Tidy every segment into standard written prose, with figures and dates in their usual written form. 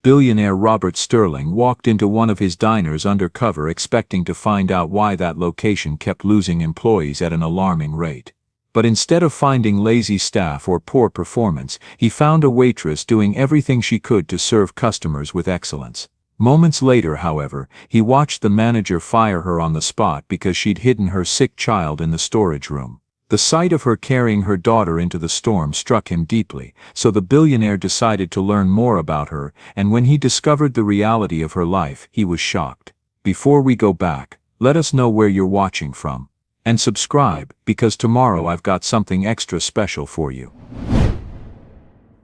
Billionaire Robert Sterling walked into one of his diners undercover expecting to find out why that location kept losing employees at an alarming rate. But instead of finding lazy staff or poor performance, he found a waitress doing everything she could to serve customers with excellence. Moments later, however, he watched the manager fire her on the spot because she'd hidden her sick child in the storage room. The sight of her carrying her daughter into the storm struck him deeply, so the billionaire decided to learn more about her, and when he discovered the reality of her life, he was shocked. Before we go back, let us know where you're watching from. And subscribe, because tomorrow I've got something extra special for you.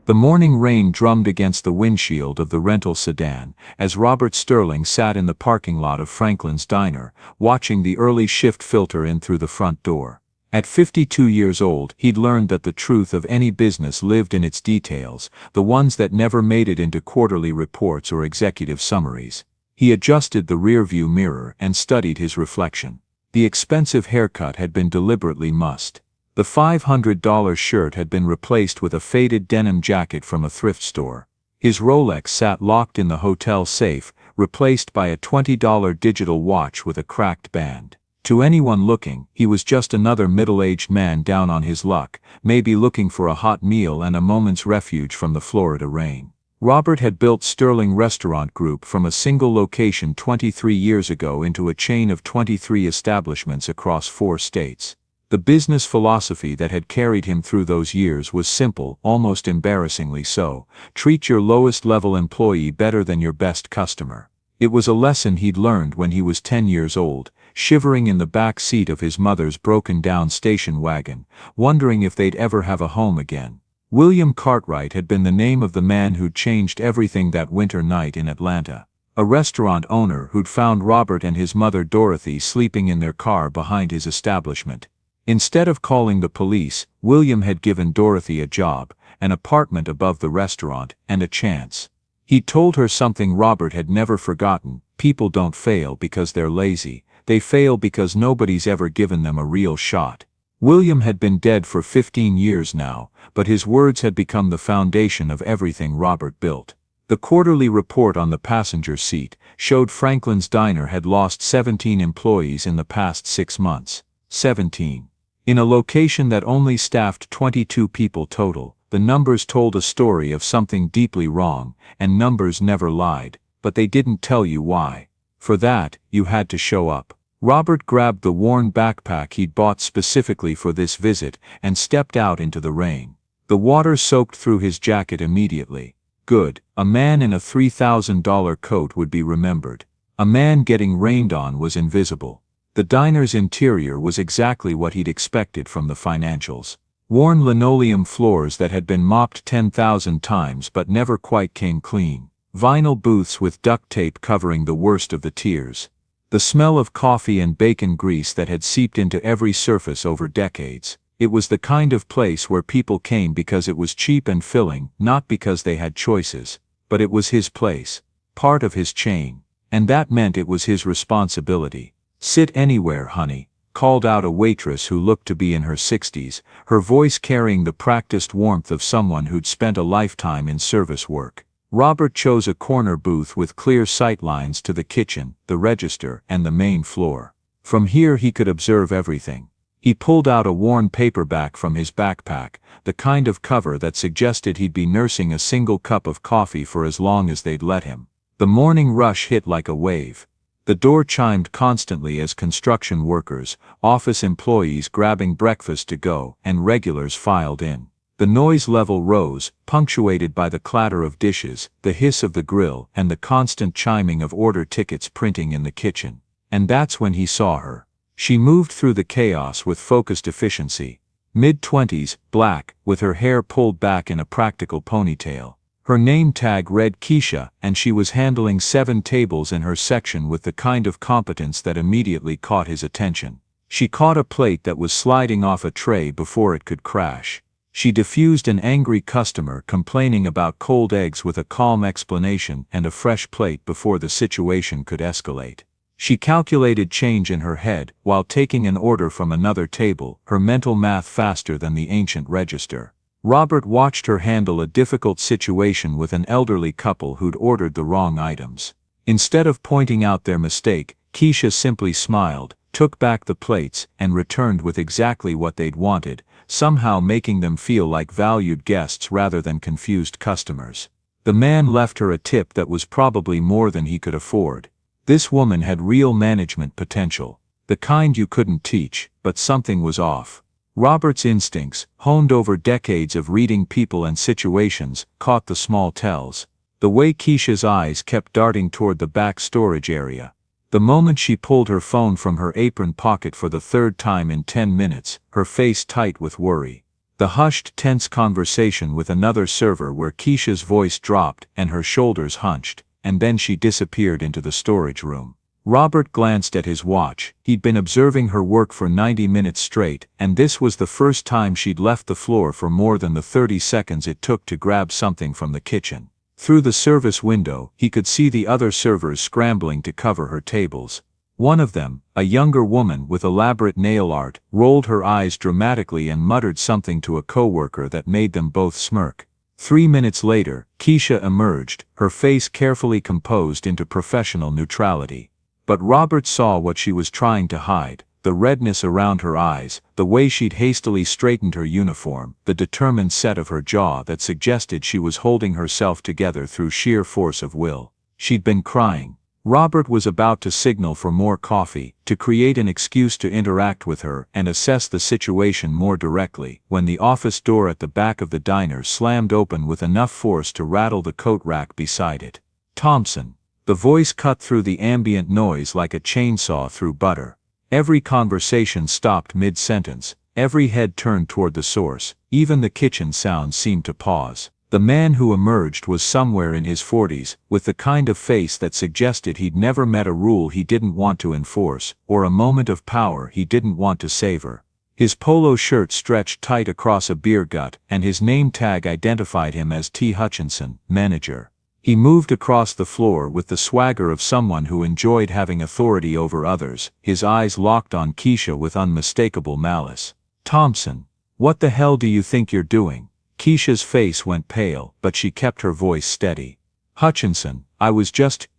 The morning rain drummed against the windshield of the rental sedan as Robert Sterling sat in the parking lot of Franklin's Diner, watching the early shift filter in through the front door. At 52 years old, he'd learned that the truth of any business lived in its details, the ones that never made it into quarterly reports or executive summaries. He adjusted the rearview mirror and studied his reflection. The expensive haircut had been deliberately mussed. The $500 shirt had been replaced with a faded denim jacket from a thrift store. His Rolex sat locked in the hotel safe, replaced by a $20 digital watch with a cracked band. To anyone looking, he was just another middle-aged man down on his luck, maybe looking for a hot meal and a moment's refuge from the Florida rain. Robert had built Sterling Restaurant Group from a single location 23 years ago into a chain of 23 establishments across 4 states. The business philosophy that had carried him through those years was simple, almost embarrassingly so: treat your lowest-level employee better than your best customer. It was a lesson he'd learned when he was 10 years old, shivering in the back seat of his mother's broken-down station wagon, wondering if they'd ever have a home again. William Cartwright had been the name of the man who'd changed everything that winter night in Atlanta. A restaurant owner who'd found Robert and his mother Dorothy sleeping in their car behind his establishment. Instead of calling the police, William had given Dorothy a job, an apartment above the restaurant, and a chance. He told her something Robert had never forgotten: people don't fail because they're lazy, they fail because nobody's ever given them a real shot. William had been dead for 15 years now, but his words had become the foundation of everything Robert built. The quarterly report on the passenger seat showed Franklin's Diner had lost 17 employees in the past 6 months. 17. In a location that only staffed 22 people total, the numbers told a story of something deeply wrong, and numbers never lied, but they didn't tell you why. For that, you had to show up. Robert grabbed the worn backpack he'd bought specifically for this visit and stepped out into the rain. The water soaked through his jacket immediately. Good, a man in a $3,000 coat would be remembered. A man getting rained on was invisible. The diner's interior was exactly what he'd expected from the financials. Worn linoleum floors that had been mopped 10,000 times but never quite came clean. Vinyl booths with duct tape covering the worst of the tears. The smell of coffee and bacon grease that had seeped into every surface over decades. It was the kind of place where people came because it was cheap and filling, not because they had choices. But it was his place, part of his chain, and that meant it was his responsibility. "Sit anywhere, honey," called out a waitress who looked to be in her 60s, her voice carrying the practiced warmth of someone who'd spent a lifetime in service work. Robert chose a corner booth with clear sight lines to the kitchen, the register, and the main floor. From here he could observe everything. He pulled out a worn paperback from his backpack, the kind of cover that suggested he'd be nursing a single cup of coffee for as long as they'd let him. The morning rush hit like a wave. The door chimed constantly as construction workers, office employees grabbing breakfast to go, and regulars filed in. The noise level rose, punctuated by the clatter of dishes, the hiss of the grill, and the constant chiming of order tickets printing in the kitchen. And that's when he saw her. She moved through the chaos with focused efficiency. Mid-20s, black, with her hair pulled back in a practical ponytail. Her name tag read Keisha, and she was handling 7 tables in her section with the kind of competence that immediately caught his attention. She caught a plate that was sliding off a tray before it could crash. She diffused an angry customer complaining about cold eggs with a calm explanation and a fresh plate before the situation could escalate. She calculated change in her head while taking an order from another table, her mental math faster than the ancient register. Robert watched her handle a difficult situation with an elderly couple who'd ordered the wrong items. Instead of pointing out their mistake, Keisha simply smiled, took back the plates, and returned with exactly what they'd wanted, somehow making them feel like valued guests rather than confused customers. The man left her a tip that was probably more than he could afford. This woman had real management potential, the kind you couldn't teach, but something was off. Robert's instincts, honed over decades of reading people and situations, caught the small tells. The way Keisha's eyes kept darting toward the back storage area. The moment she pulled her phone from her apron pocket for the third time in 10 minutes, her face tight with worry. The hushed, tense conversation with another server where Keisha's voice dropped and her shoulders hunched, and then she disappeared into the storage room. Robert glanced at his watch. He'd been observing her work for 90 minutes straight, and this was the first time she'd left the floor for more than the 30 seconds it took to grab something from the kitchen. Through the service window, he could see the other servers scrambling to cover her tables. One of them, a younger woman with elaborate nail art, rolled her eyes dramatically and muttered something to a coworker that made them both smirk. 3 minutes later, Keisha emerged, her face carefully composed into professional neutrality. But Robert saw what she was trying to hide, the redness around her eyes, the way she'd hastily straightened her uniform, the determined set of her jaw that suggested she was holding herself together through sheer force of will. She'd been crying. Robert was about to signal for more coffee, to create an excuse to interact with her and assess the situation more directly, when the office door at the back of the diner slammed open with enough force to rattle the coat rack beside it. "Thompson." The voice cut through the ambient noise like a chainsaw through butter. Every conversation stopped mid-sentence, every head turned toward the source, even the kitchen sounds seemed to pause. The man who emerged was somewhere in his 40s, with the kind of face that suggested he'd never met a rule he didn't want to enforce, or a moment of power he didn't want to savor. His polo shirt stretched tight across a beer gut, and his name tag identified him as T. Hutchinson, manager. He moved across the floor with the swagger of someone who enjoyed having authority over others, his eyes locked on Keisha with unmistakable malice. "Thompson, what the hell do you think you're doing?" Keisha's face went pale, but she kept her voice steady. "Hutchinson,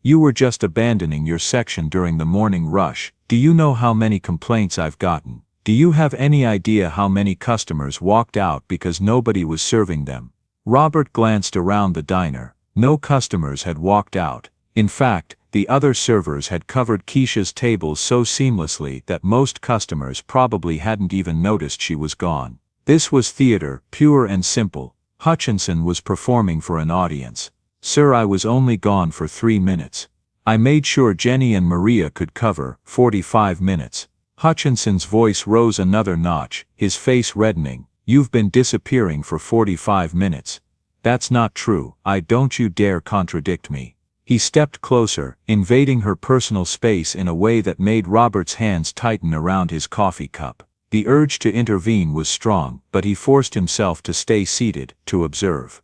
you were just abandoning your section during the morning rush. Do you know how many complaints I've gotten? Do you have any idea how many customers walked out because nobody was serving them?" Robert glanced around the diner. No customers had walked out. In fact, the other servers had covered Keisha's tables so seamlessly that most customers probably hadn't even noticed she was gone. This was theater, pure and simple. Hutchinson was performing for an audience. "Sir, I was only gone for 3 minutes. I made sure Jenny and Maria could cover 45 minutes. Hutchinson's voice rose another notch, his face reddening. "You've been disappearing for 45 minutes. That's not true. Don't you dare contradict me." He stepped closer, invading her personal space in a way that made Robert's hands tighten around his coffee cup. The urge to intervene was strong, but he forced himself to stay seated, to observe.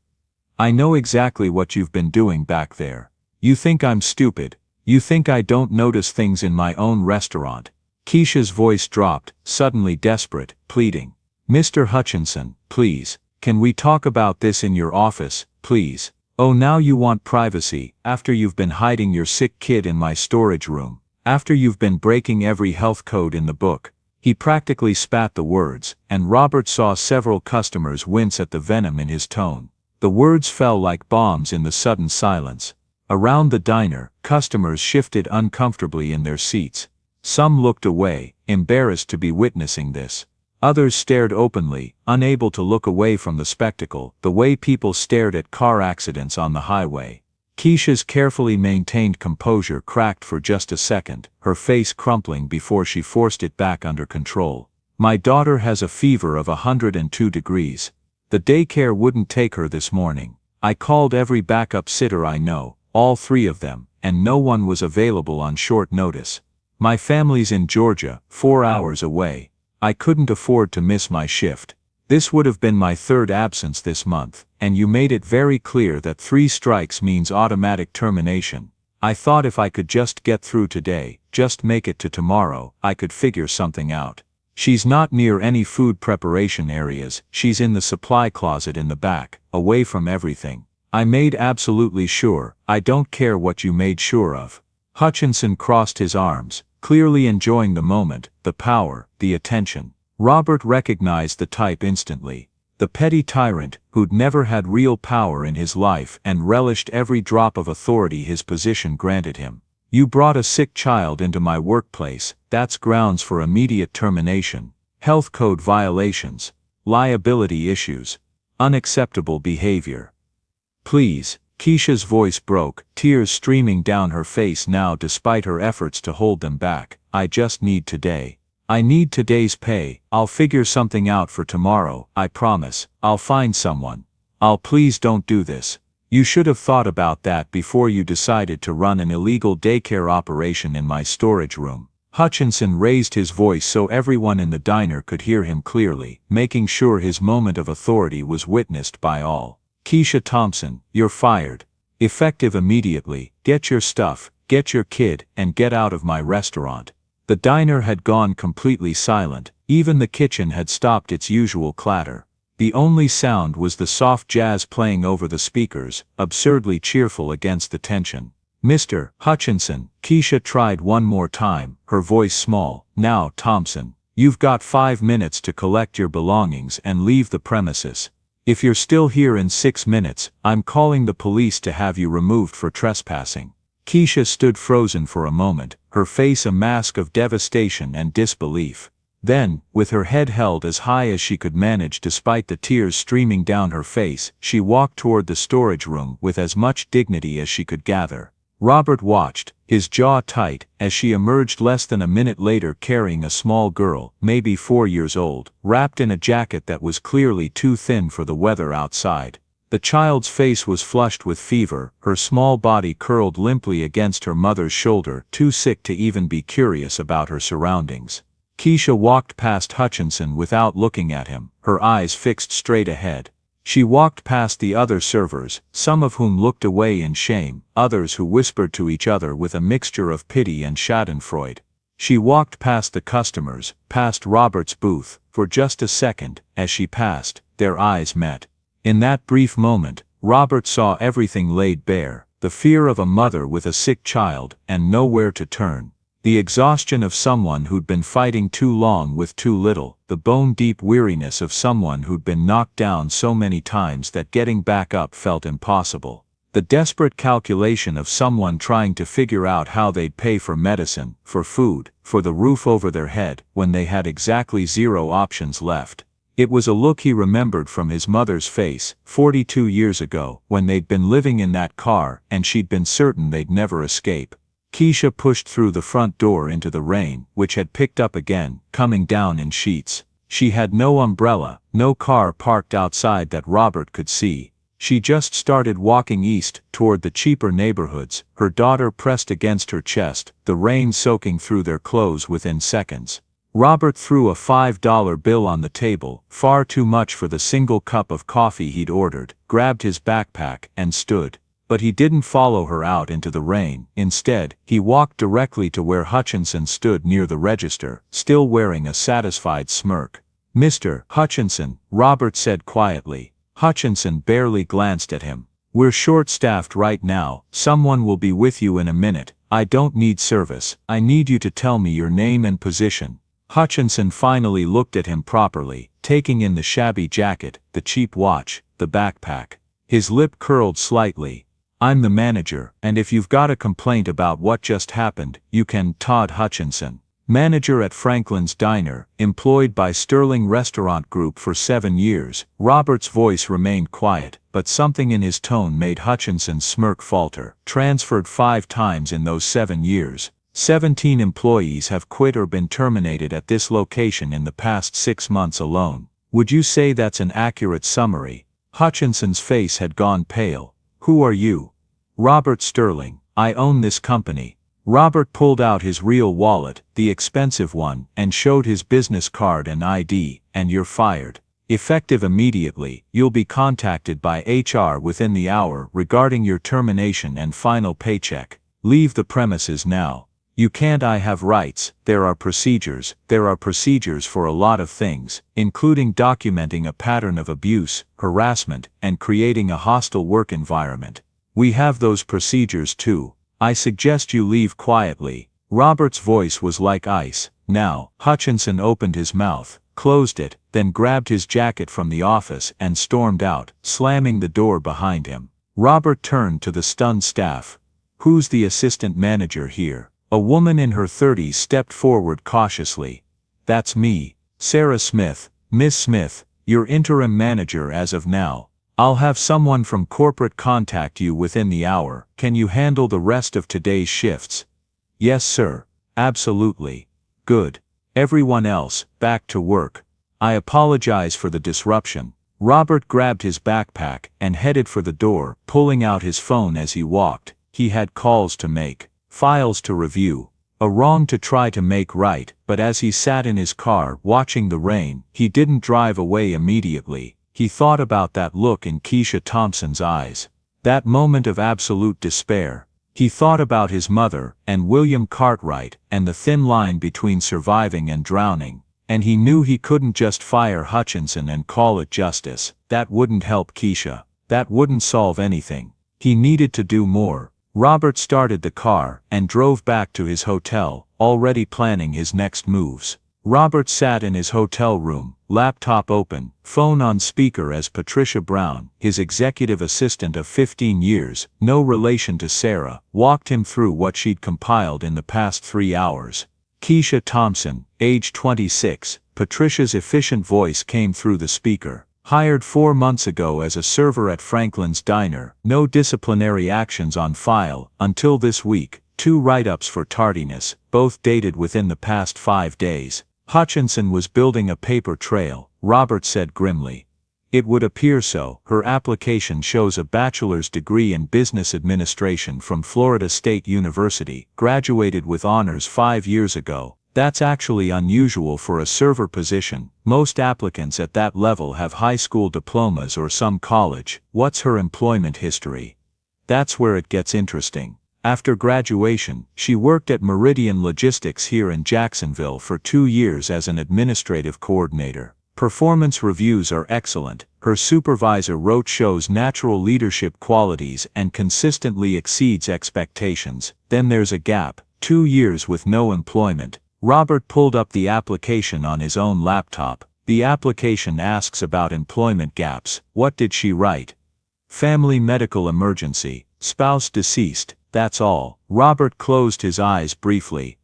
"I know exactly what you've been doing back there. You think I'm stupid. You think I don't notice things in my own restaurant." Keisha's voice dropped, suddenly desperate, pleading. "Mr. Hutchinson, please. Can we talk about this in your office, please? Oh, now you want privacy, after you've been hiding your sick kid in my storage room, after you've been breaking every health code in the book." He practically spat the words, and Robert saw several customers wince at the venom in his tone. The words fell like bombs in the sudden silence. Around the diner, customers shifted uncomfortably in their seats. Some looked away, embarrassed to be witnessing this. Others stared openly, unable to look away from the spectacle, the way people stared at car accidents on the highway. Keisha's carefully maintained composure cracked for just a second, her face crumpling before she forced it back under control. "My daughter has a fever of 102 degrees. The daycare wouldn't take her this morning. I called every backup sitter I know, all 3 of them, and no one was available on short notice. My family's in Georgia, 4 hours away. I couldn't afford to miss my shift. This would have been my 3rd absence this month, and you made it very clear that 3 strikes means automatic termination. I thought if I could just get through today, just make it to tomorrow, I could figure something out." She's not near any food preparation areas, she's in the supply closet in the back, away from everything. I made absolutely sure, I don't care what you made sure of. Hutchinson crossed his arms, clearly enjoying the moment, the power, the attention. Robert recognized the type instantly. The petty tyrant, who'd never had real power in his life and relished every drop of authority his position granted him. You brought a sick child into my workplace, that's grounds for immediate termination. Health code violations. Liability issues. Unacceptable behavior. Please. Keisha's voice broke, tears streaming down her face now despite her efforts to hold them back. I just need today. I need today's pay. I'll figure something out for tomorrow, I promise. I'll find someone. Please don't do this. You should have thought about that before you decided to run an illegal daycare operation in my storage room. Hutchinson raised his voice so everyone in the diner could hear him clearly, making sure his moment of authority was witnessed by all. Keisha Thompson, you're fired. Effective immediately. Get your stuff, get your kid, and get out of my restaurant. The diner had gone completely silent, even the kitchen had stopped its usual clatter. The only sound was the soft jazz playing over the speakers, absurdly cheerful against the tension. Mr. Hutchinson, Keisha tried one more time, her voice small. Now, Thompson, you've got 5 minutes to collect your belongings and leave the premises. If you're still here in 6 minutes, I'm calling the police to have you removed for trespassing. Keisha stood frozen for a moment, her face a mask of devastation and disbelief. Then, with her head held as high as she could manage despite the tears streaming down her face, she walked toward the storage room with as much dignity as she could gather. Robert watched, his jaw tight, as she emerged less than a minute later carrying a small girl, maybe 4 years old, wrapped in a jacket that was clearly too thin for the weather outside. The child's face was flushed with fever, her small body curled limply against her mother's shoulder, too sick to even be curious about her surroundings. Keisha walked past Hutchinson without looking at him, her eyes fixed straight ahead. She walked past the other servers, some of whom looked away in shame, others who whispered to each other with a mixture of pity and schadenfreude. She walked past the customers, past Robert's booth. For just a second, as she passed, their eyes met. In that brief moment, Robert saw everything laid bare, the fear of a mother with a sick child and nowhere to turn. The exhaustion of someone who'd been fighting too long with too little, the bone-deep weariness of someone who'd been knocked down so many times that getting back up felt impossible. The desperate calculation of someone trying to figure out how they'd pay for medicine, for food, for the roof over their head, when they had exactly 0 options left. It was a look he remembered from his mother's face, 42 years ago, when they'd been living in that car and she'd been certain they'd never escape. Keisha pushed through the front door into the rain, which had picked up again, coming down in sheets. She had no umbrella, no car parked outside that Robert could see. She just started walking east, toward the cheaper neighborhoods, her daughter pressed against her chest, the rain soaking through their clothes within seconds. Robert threw a $5 bill on the table, far too much for the single cup of coffee he'd ordered, grabbed his backpack, and stood. But he didn't follow her out into the rain. Instead, he walked directly to where Hutchinson stood near the register, still wearing a satisfied smirk. Mr. Hutchinson, Robert said quietly. Hutchinson barely glanced at him. We're short-staffed right now, someone will be with you in a minute. I don't need service, I need you to tell me your name and position. Hutchinson finally looked at him properly, taking in the shabby jacket, the cheap watch, the backpack. His lip curled slightly. I'm the manager, and if you've got a complaint about what just happened, you can. Todd Hutchinson, manager at Franklin's Diner, employed by Sterling Restaurant Group for 7 years. Robert's voice remained quiet, but something in his tone made Hutchinson's smirk falter. Transferred 5 times in those 7 years. 17 employees have quit or been terminated at this location in the past 6 months alone. Would you say that's an accurate summary? Hutchinson's face had gone pale. Who are you? Robert Sterling. I own this company. Robert pulled out his real wallet, the expensive one, and showed his business card and ID. And you're fired. Effective immediately, you'll be contacted by HR within the hour regarding your termination and final paycheck. Leave the premises now. You can't. I have rights. There are procedures. There are procedures for a lot of things, including documenting a pattern of abuse, harassment, and creating a hostile work environment. We have those procedures too. I suggest you leave quietly." Robert's voice was like ice. Now, Hutchinson opened his mouth, closed it, then grabbed his jacket from the office and stormed out, slamming the door behind him. Robert turned to the stunned staff. "Who's the assistant manager here?" A woman in her 30s stepped forward cautiously. "That's me, Sarah Smith. Miss Smith, your interim manager as of now. I'll have someone from corporate contact you within the hour. Can you handle the rest of today's shifts?" "Yes, sir. Absolutely." "Good. Everyone else, back to work. I apologize for the disruption." Robert grabbed his backpack and headed for the door, pulling out his phone as he walked. He had calls to make, files to review, a wrong to try to make right, but as he sat in his car watching the rain, he didn't drive away immediately. He thought about that look in Keisha Thompson's eyes. That moment of absolute despair. He thought about his mother and William Cartwright and the thin line between surviving and drowning. And he knew he couldn't just fire Hutchinson and call it justice. That wouldn't help Keisha. That wouldn't solve anything. He needed to do more. Robert started the car and drove back to his hotel, already planning his next moves. Robert sat in his hotel room, laptop open, phone on speaker as Patricia Brown, his executive assistant of 15 years, no relation to Sarah, walked him through what she'd compiled in the past 3 hours. Keisha Thompson, age 26, Patricia's efficient voice came through the speaker. Hired 4 months ago as a server at Franklin's Diner, no disciplinary actions on file until this week, 2 write-ups for tardiness, both dated within the past 5 days. Hutchinson was building a paper trail, Robert said grimly. It would appear so. Her application shows a bachelor's degree in business administration from Florida State University, graduated with honors 5 years ago. That's actually unusual for a server position. Most applicants at that level have high school diplomas or some college. What's her employment history? That's where it gets interesting. After graduation, she worked at Meridian Logistics here in Jacksonville for 2 years as an administrative coordinator. Performance reviews are excellent. Her supervisor wrote shows natural leadership qualities and consistently exceeds expectations. Then there's a gap, 2 years with no employment. Robert pulled up the application on his own laptop. The application asks about employment gaps. What did she write? Family medical emergency, spouse deceased, that's all. Robert closed his eyes briefly.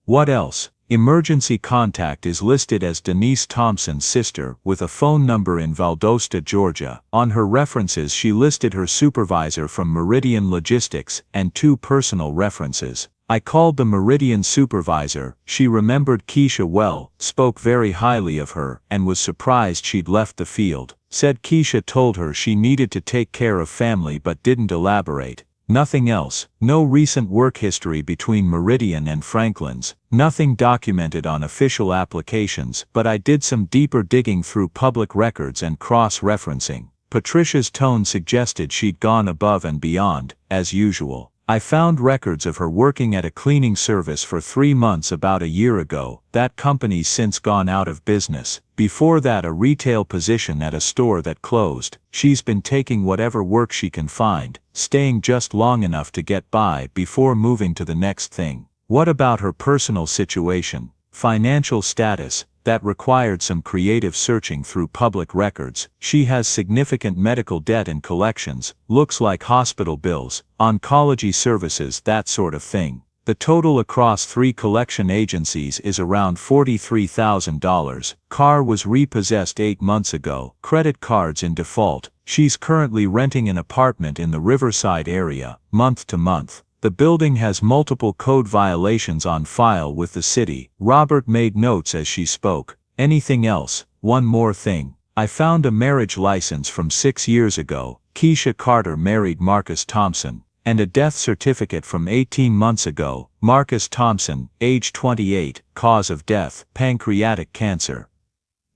What else? Emergency contact is listed as Denise Thompson's sister with a phone number in Valdosta, Georgia. On her references she listed her supervisor from Meridian Logistics and 2 personal references. I called the Meridian supervisor. She remembered Keisha well, spoke very highly of her, and was surprised she'd left the field. Said Keisha told her she needed to take care of family but didn't elaborate. Nothing else. No recent work history between Meridian and Franklin's. Nothing documented on official applications, but I did some deeper digging through public records and cross-referencing. Patricia's tone suggested she'd gone above and beyond, as usual. I found records of her working at a cleaning service for 3 months about a year ago. That company's since gone out of business. Before that, a retail position at a store that closed. She's been taking whatever work she can find, staying just long enough to get by before moving to the next thing. What about her personal situation, financial status? That required some creative searching through public records. She has significant medical debt and collections, looks like hospital bills, oncology services, that sort of thing. The total across 3 collection agencies is around $43,000. Car was repossessed 8 months ago. Credit cards in default. She's currently renting an apartment in the Riverside area, month to month. The building has multiple code violations on file with the city. Robert made notes as she spoke. Anything else? One more thing. I found a marriage license from 6 years ago. Keisha Carter married Marcus Thompson. And a death certificate from 18 months ago. Marcus Thompson, age 28, cause of death, pancreatic cancer.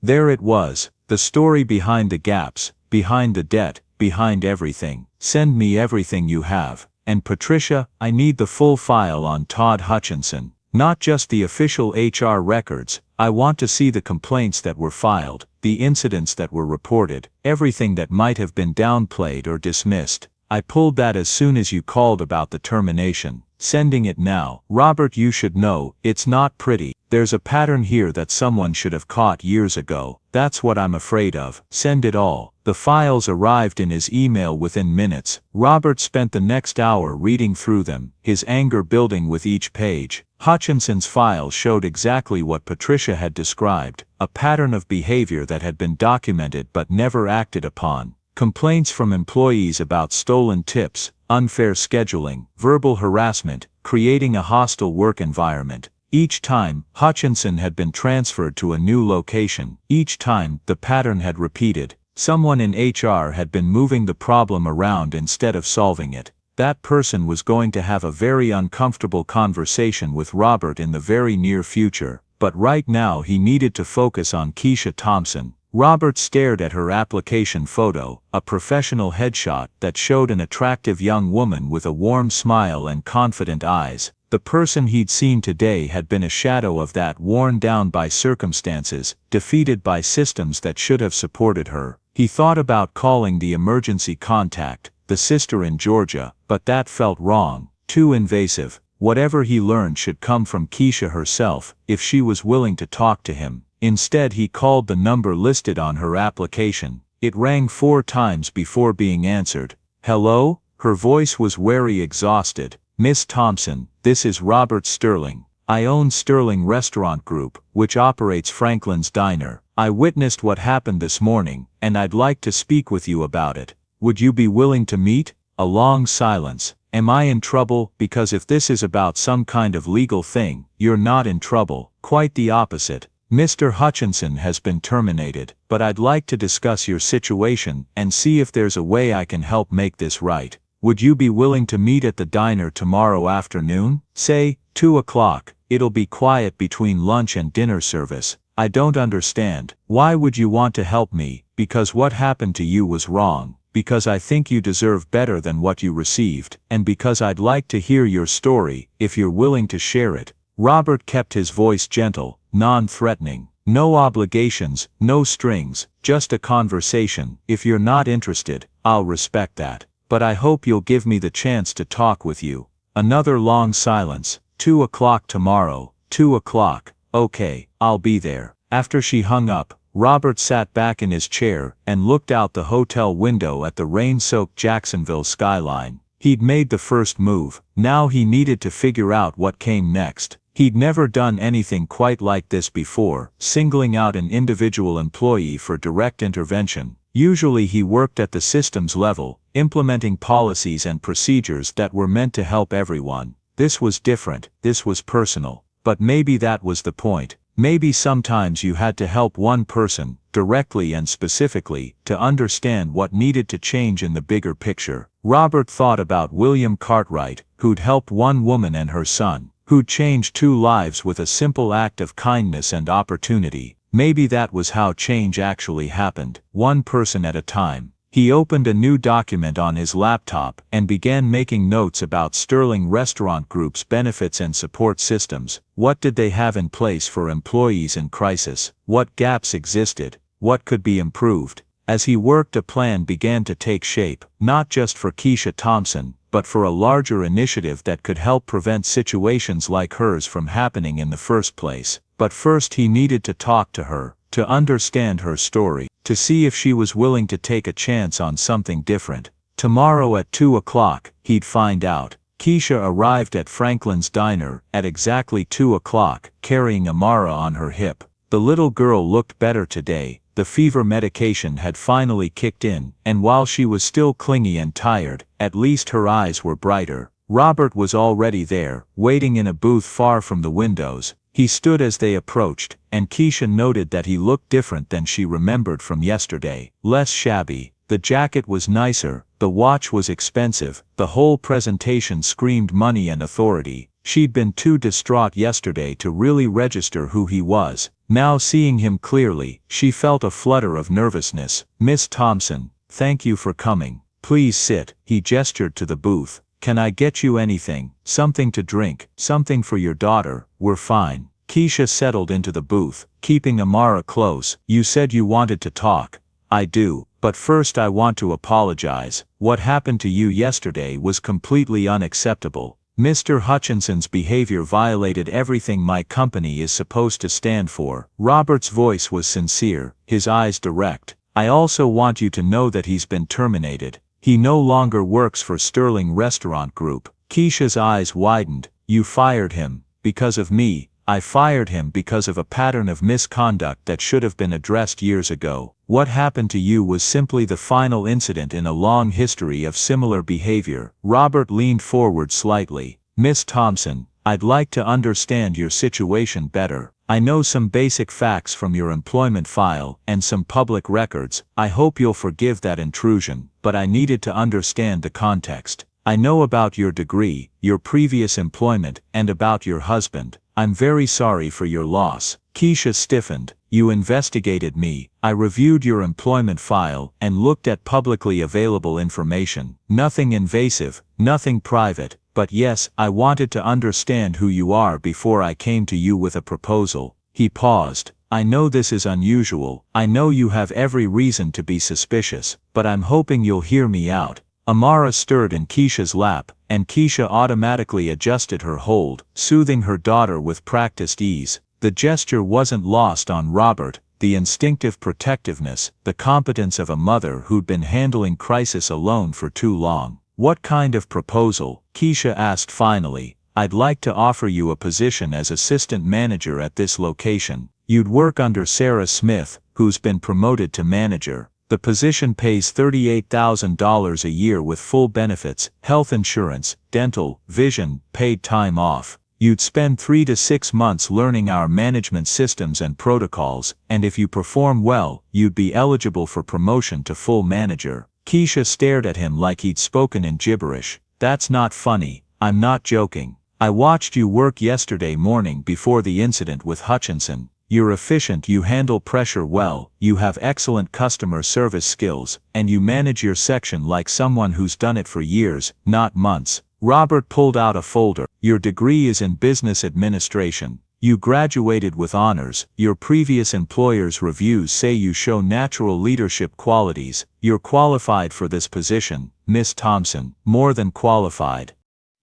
There it was, the story behind the gaps, behind the debt, behind everything. Send me everything you have. And Patricia, I need the full file on Todd Hutchinson. Not just the official HR records. I want to see the complaints that were filed, the incidents that were reported, everything that might have been downplayed or dismissed. I pulled that as soon as you called about the termination. Sending it now. Robert, you should know, it's not pretty. There's a pattern here that someone should have caught years ago. That's what I'm afraid of. Send it all. The files arrived in his email within minutes. Robert spent the next hour reading through them, his anger building with each page. Hutchinson's file showed exactly what Patricia had described, a pattern of behavior that had been documented but never acted upon. Complaints from employees about stolen tips, unfair scheduling, verbal harassment, creating a hostile work environment. Each time, Hutchinson had been transferred to a new location. Each time, the pattern had repeated. Someone in HR had been moving the problem around instead of solving it. That person was going to have a very uncomfortable conversation with Robert in the very near future, but right now he needed to focus on Keisha Thompson. Robert stared at her application photo, a professional headshot that showed an attractive young woman with a warm smile and confident eyes. The person he'd seen today had been a shadow of that, worn down by circumstances, defeated by systems that should have supported her. He thought about calling the emergency contact, the sister in Georgia, but that felt wrong, too invasive. Whatever he learned should come from Keisha herself, if she was willing to talk to him. Instead, he called the number listed on her application. It rang 4 times before being answered. Hello? Her voice was very exhausted. Miss Thompson, this is Robert Sterling. I own Sterling Restaurant Group, which operates Franklin's Diner. I witnessed what happened this morning, and I'd like to speak with you about it. Would you be willing to meet? A long silence. Am I in trouble? Because if this is about some kind of legal thing, you're not in trouble. Quite the opposite. Mr. Hutchinson has been terminated, but I'd like to discuss your situation and see if there's a way I can help make this right. Would you be willing to meet at the diner tomorrow afternoon? Say, 2 o'clock. It'll be quiet between lunch and dinner service. I don't understand. Why would you want to help me? Because what happened to you was wrong. Because I think you deserve better than what you received. And because I'd like to hear your story, if you're willing to share it. Robert kept his voice gentle, non-threatening. No obligations, no strings, just a conversation. If you're not interested, I'll respect that. But I hope you'll give me the chance to talk with you. Another long silence. 2 o'clock tomorrow. 2 o'clock. Okay, I'll be there. After she hung up, Robert sat back in his chair and looked out the hotel window at the rain-soaked Jacksonville skyline. He'd made the first move. Now he needed to figure out what came next. He'd never done anything quite like this before, singling out an individual employee for direct intervention. Usually he worked at the systems level, implementing policies and procedures that were meant to help everyone. This was different, this was personal. But maybe that was the point. Maybe sometimes you had to help one person, directly and specifically, to understand what needed to change in the bigger picture. Robert thought about William Cartwright, who'd helped one woman and her son, who'd changed 2 lives with a simple act of kindness and opportunity. Maybe that was how change actually happened, one person at a time. He opened a new document on his laptop and began making notes about Sterling Restaurant Group's benefits and support systems. What did they have in place for employees in crisis? What gaps existed? What could be improved? As he worked, a plan began to take shape, not just for Keisha Thompson, but for a larger initiative that could help prevent situations like hers from happening in the first place. But first he needed to talk to her, to understand her story, to see if she was willing to take a chance on something different. Tomorrow at 2 o'clock, he'd find out. Keisha arrived at Franklin's Diner at exactly 2 o'clock, carrying Amara on her hip. The little girl looked better today. The fever medication had finally kicked in, and while she was still clingy and tired, at least her eyes were brighter. Robert was already there, waiting in a booth far from the windows. He stood as they approached, and Keisha noted that he looked different than she remembered from yesterday. Less shabby. The jacket was nicer, the watch was expensive, the whole presentation screamed money and authority. She'd been too distraught yesterday to really register who he was. Now seeing him clearly, she felt a flutter of nervousness. Miss Thompson, thank you for coming. Please sit. He gestured to the booth. Can I get you anything? Something to drink, something for your daughter? We're fine. Keisha settled into the booth, keeping Amara close. You said you wanted to talk. I do, but first I want to apologize. What happened to you yesterday was completely unacceptable. Mr. Hutchinson's behavior violated everything my company is supposed to stand for. Robert's voice was sincere, his eyes direct. I also want you to know that he's been terminated. He no longer works for Sterling Restaurant Group. Keisha's eyes widened. You fired him. Because of me. I fired him because of a pattern of misconduct that should have been addressed years ago. What happened to you was simply the final incident in a long history of similar behavior. Robert leaned forward slightly. Miss Thompson, I'd like to understand your situation better. I know some basic facts from your employment file and some public records. I hope you'll forgive that intrusion, but I needed to understand the context. I know about your degree, your previous employment, and about your husband. I'm very sorry for your loss. Keisha stiffened. You investigated me. I reviewed your employment file and looked at publicly available information. Nothing invasive, nothing private, but yes, I wanted to understand who you are before I came to you with a proposal. He paused. I know this is unusual. I know you have every reason to be suspicious, but I'm hoping you'll hear me out. Amara stirred in Keisha's lap, and Keisha automatically adjusted her hold, soothing her daughter with practiced ease. The gesture wasn't lost on Robert, the instinctive protectiveness, the competence of a mother who'd been handling crisis alone for too long. What kind of proposal? Keisha asked finally. I'd like to offer you a position as assistant manager at this location. You'd work under Sarah Smith, who's been promoted to manager. The position pays $38,000 a year with full benefits, health insurance, dental, vision, paid time off. You'd spend 3 to 6 months learning our management systems and protocols, and if you perform well, you'd be eligible for promotion to full manager. Keisha stared at him like he'd spoken in gibberish. That's not funny. I'm not joking. I watched you work yesterday morning before the incident with Hutchinson. You're efficient, you handle pressure well, you have excellent customer service skills, and you manage your section like someone who's done it for years, not months. Robert pulled out a folder. Your degree is in business administration. You graduated with honors. Your previous employer's reviews say you show natural leadership qualities. You're qualified for this position, Miss Thompson, more than qualified.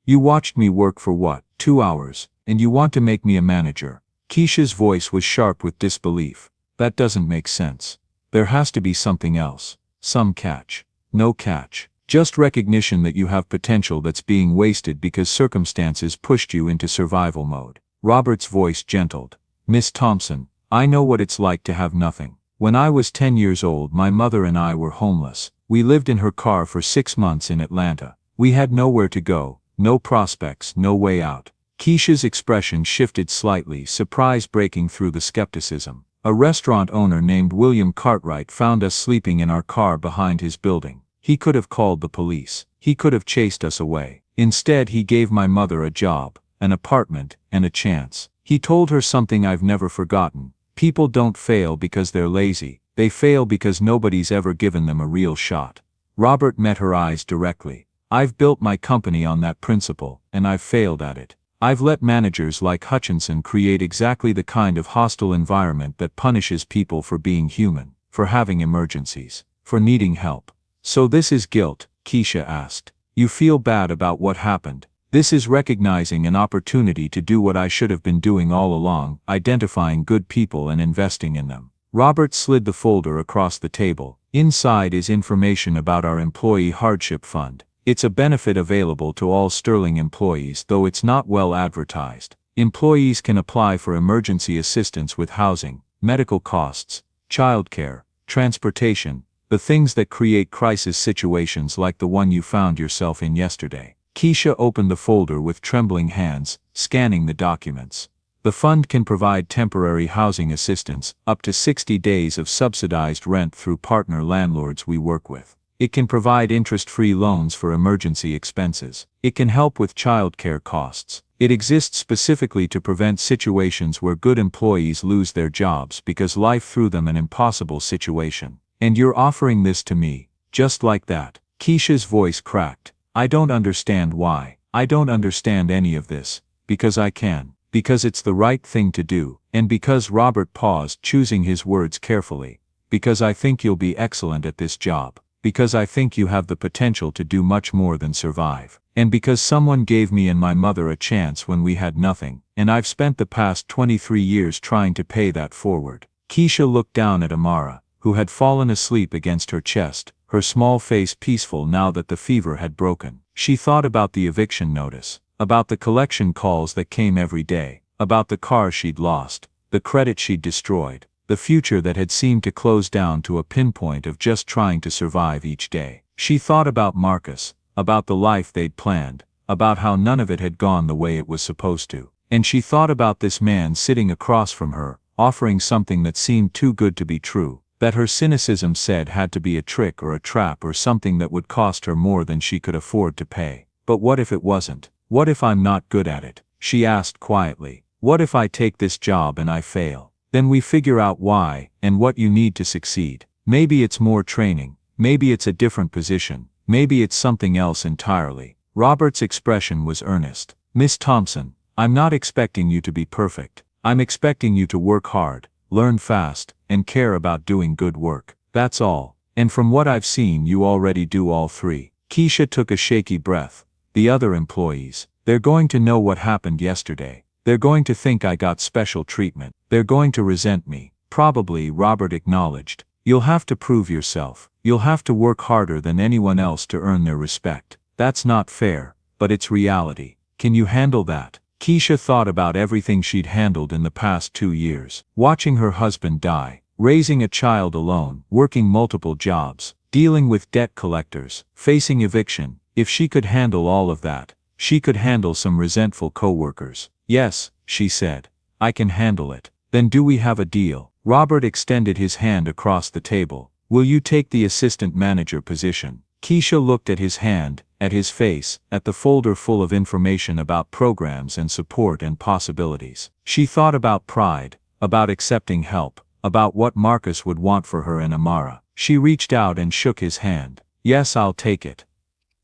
You watched me work for what, 2 hours, and you want to make me a manager? Keisha's voice was sharp with disbelief. That doesn't make sense. There has to be something else. Some catch. No catch. Just recognition that you have potential that's being wasted because circumstances pushed you into survival mode. Robert's voice gentled. Miss Thompson, I know what it's like to have nothing. When I was 10 years old, my mother and I were homeless. We lived in her car for 6 months in Atlanta. We had nowhere to go, no prospects, no way out. Keisha's expression shifted slightly, surprise breaking through the skepticism. A restaurant owner named William Cartwright found us sleeping in our car behind his building. He could have called the police. He could have chased us away. Instead, he gave my mother a job, an apartment, and a chance. He told her something I've never forgotten. People don't fail because they're lazy. They fail because nobody's ever given them a real shot. Robert met her eyes directly. I've built my company on that principle, and I've failed at it. I've let managers like Hutchinson create exactly the kind of hostile environment that punishes people for being human, for having emergencies, for needing help. So this is guilt? Keisha asked. You feel bad about what happened? This is recognizing an opportunity to do what I should have been doing all along, identifying good people and investing in them. Robert slid the folder across the table. Inside is information about our Employee Hardship Fund. It's a benefit available to all Sterling employees, though it's not well advertised. Employees can apply for emergency assistance with housing, medical costs, childcare, transportation, the things that create crisis situations like the one you found yourself in yesterday. Keisha opened the folder with trembling hands, scanning the documents. The fund can provide temporary housing assistance, up to 60 days of subsidized rent through partner landlords we work with. It can provide interest-free loans for emergency expenses. It can help with childcare costs. It exists specifically to prevent situations where good employees lose their jobs because life threw them an impossible situation. And you're offering this to me, just like that. Keisha's voice cracked. I don't understand why. I don't understand any of this. Because I can. Because it's the right thing to do. And because Robert paused, choosing his words carefully. Because I think you'll be excellent at this job. Because I think you have the potential to do much more than survive. And because someone gave me and my mother a chance when we had nothing, and I've spent the past 23 years trying to pay that forward. Keisha looked down at Amara, who had fallen asleep against her chest, her small face peaceful now that the fever had broken. She thought about the eviction notice, about the collection calls that came every day, about the car she'd lost, the credit she'd destroyed, the future that had seemed to close down to a pinpoint of just trying to survive each day. She thought about Marcus, about the life they'd planned, about how none of it had gone the way it was supposed to. And she thought about this man sitting across from her, offering something that seemed too good to be true, that her cynicism said had to be a trick or a trap or something that would cost her more than she could afford to pay. But what if it wasn't? What if I'm not good at it? She asked quietly. What if I take this job and I fail? Then we figure out why and what you need to succeed. Maybe it's more training. Maybe it's a different position. Maybe it's something else entirely. Robert's expression was earnest. Miss Thompson, I'm not expecting you to be perfect. I'm expecting you to work hard, learn fast, and care about doing good work. That's all. And from what I've seen, you already do all three. Keisha took a shaky breath. The other employees, they're going to know what happened yesterday. They're going to think I got special treatment. They're going to resent me. Probably, Robert acknowledged. You'll have to prove yourself. You'll have to work harder than anyone else to earn their respect. That's not fair, but it's reality. Can you handle that? Keisha thought about everything she'd handled in the past 2 years. Watching her husband die, raising a child alone, working multiple jobs, dealing with debt collectors, facing eviction. If she could handle all of that, she could handle some resentful coworkers. Yes, she said. I can handle it. Then do we have a deal? Robert extended his hand across the table. Will you take the assistant manager position? Keisha looked at his hand, at his face, at the folder full of information about programs and support and possibilities. She thought about pride, about accepting help, about what Marcus would want for her and Amara. She reached out and shook his hand. Yes, I'll take it.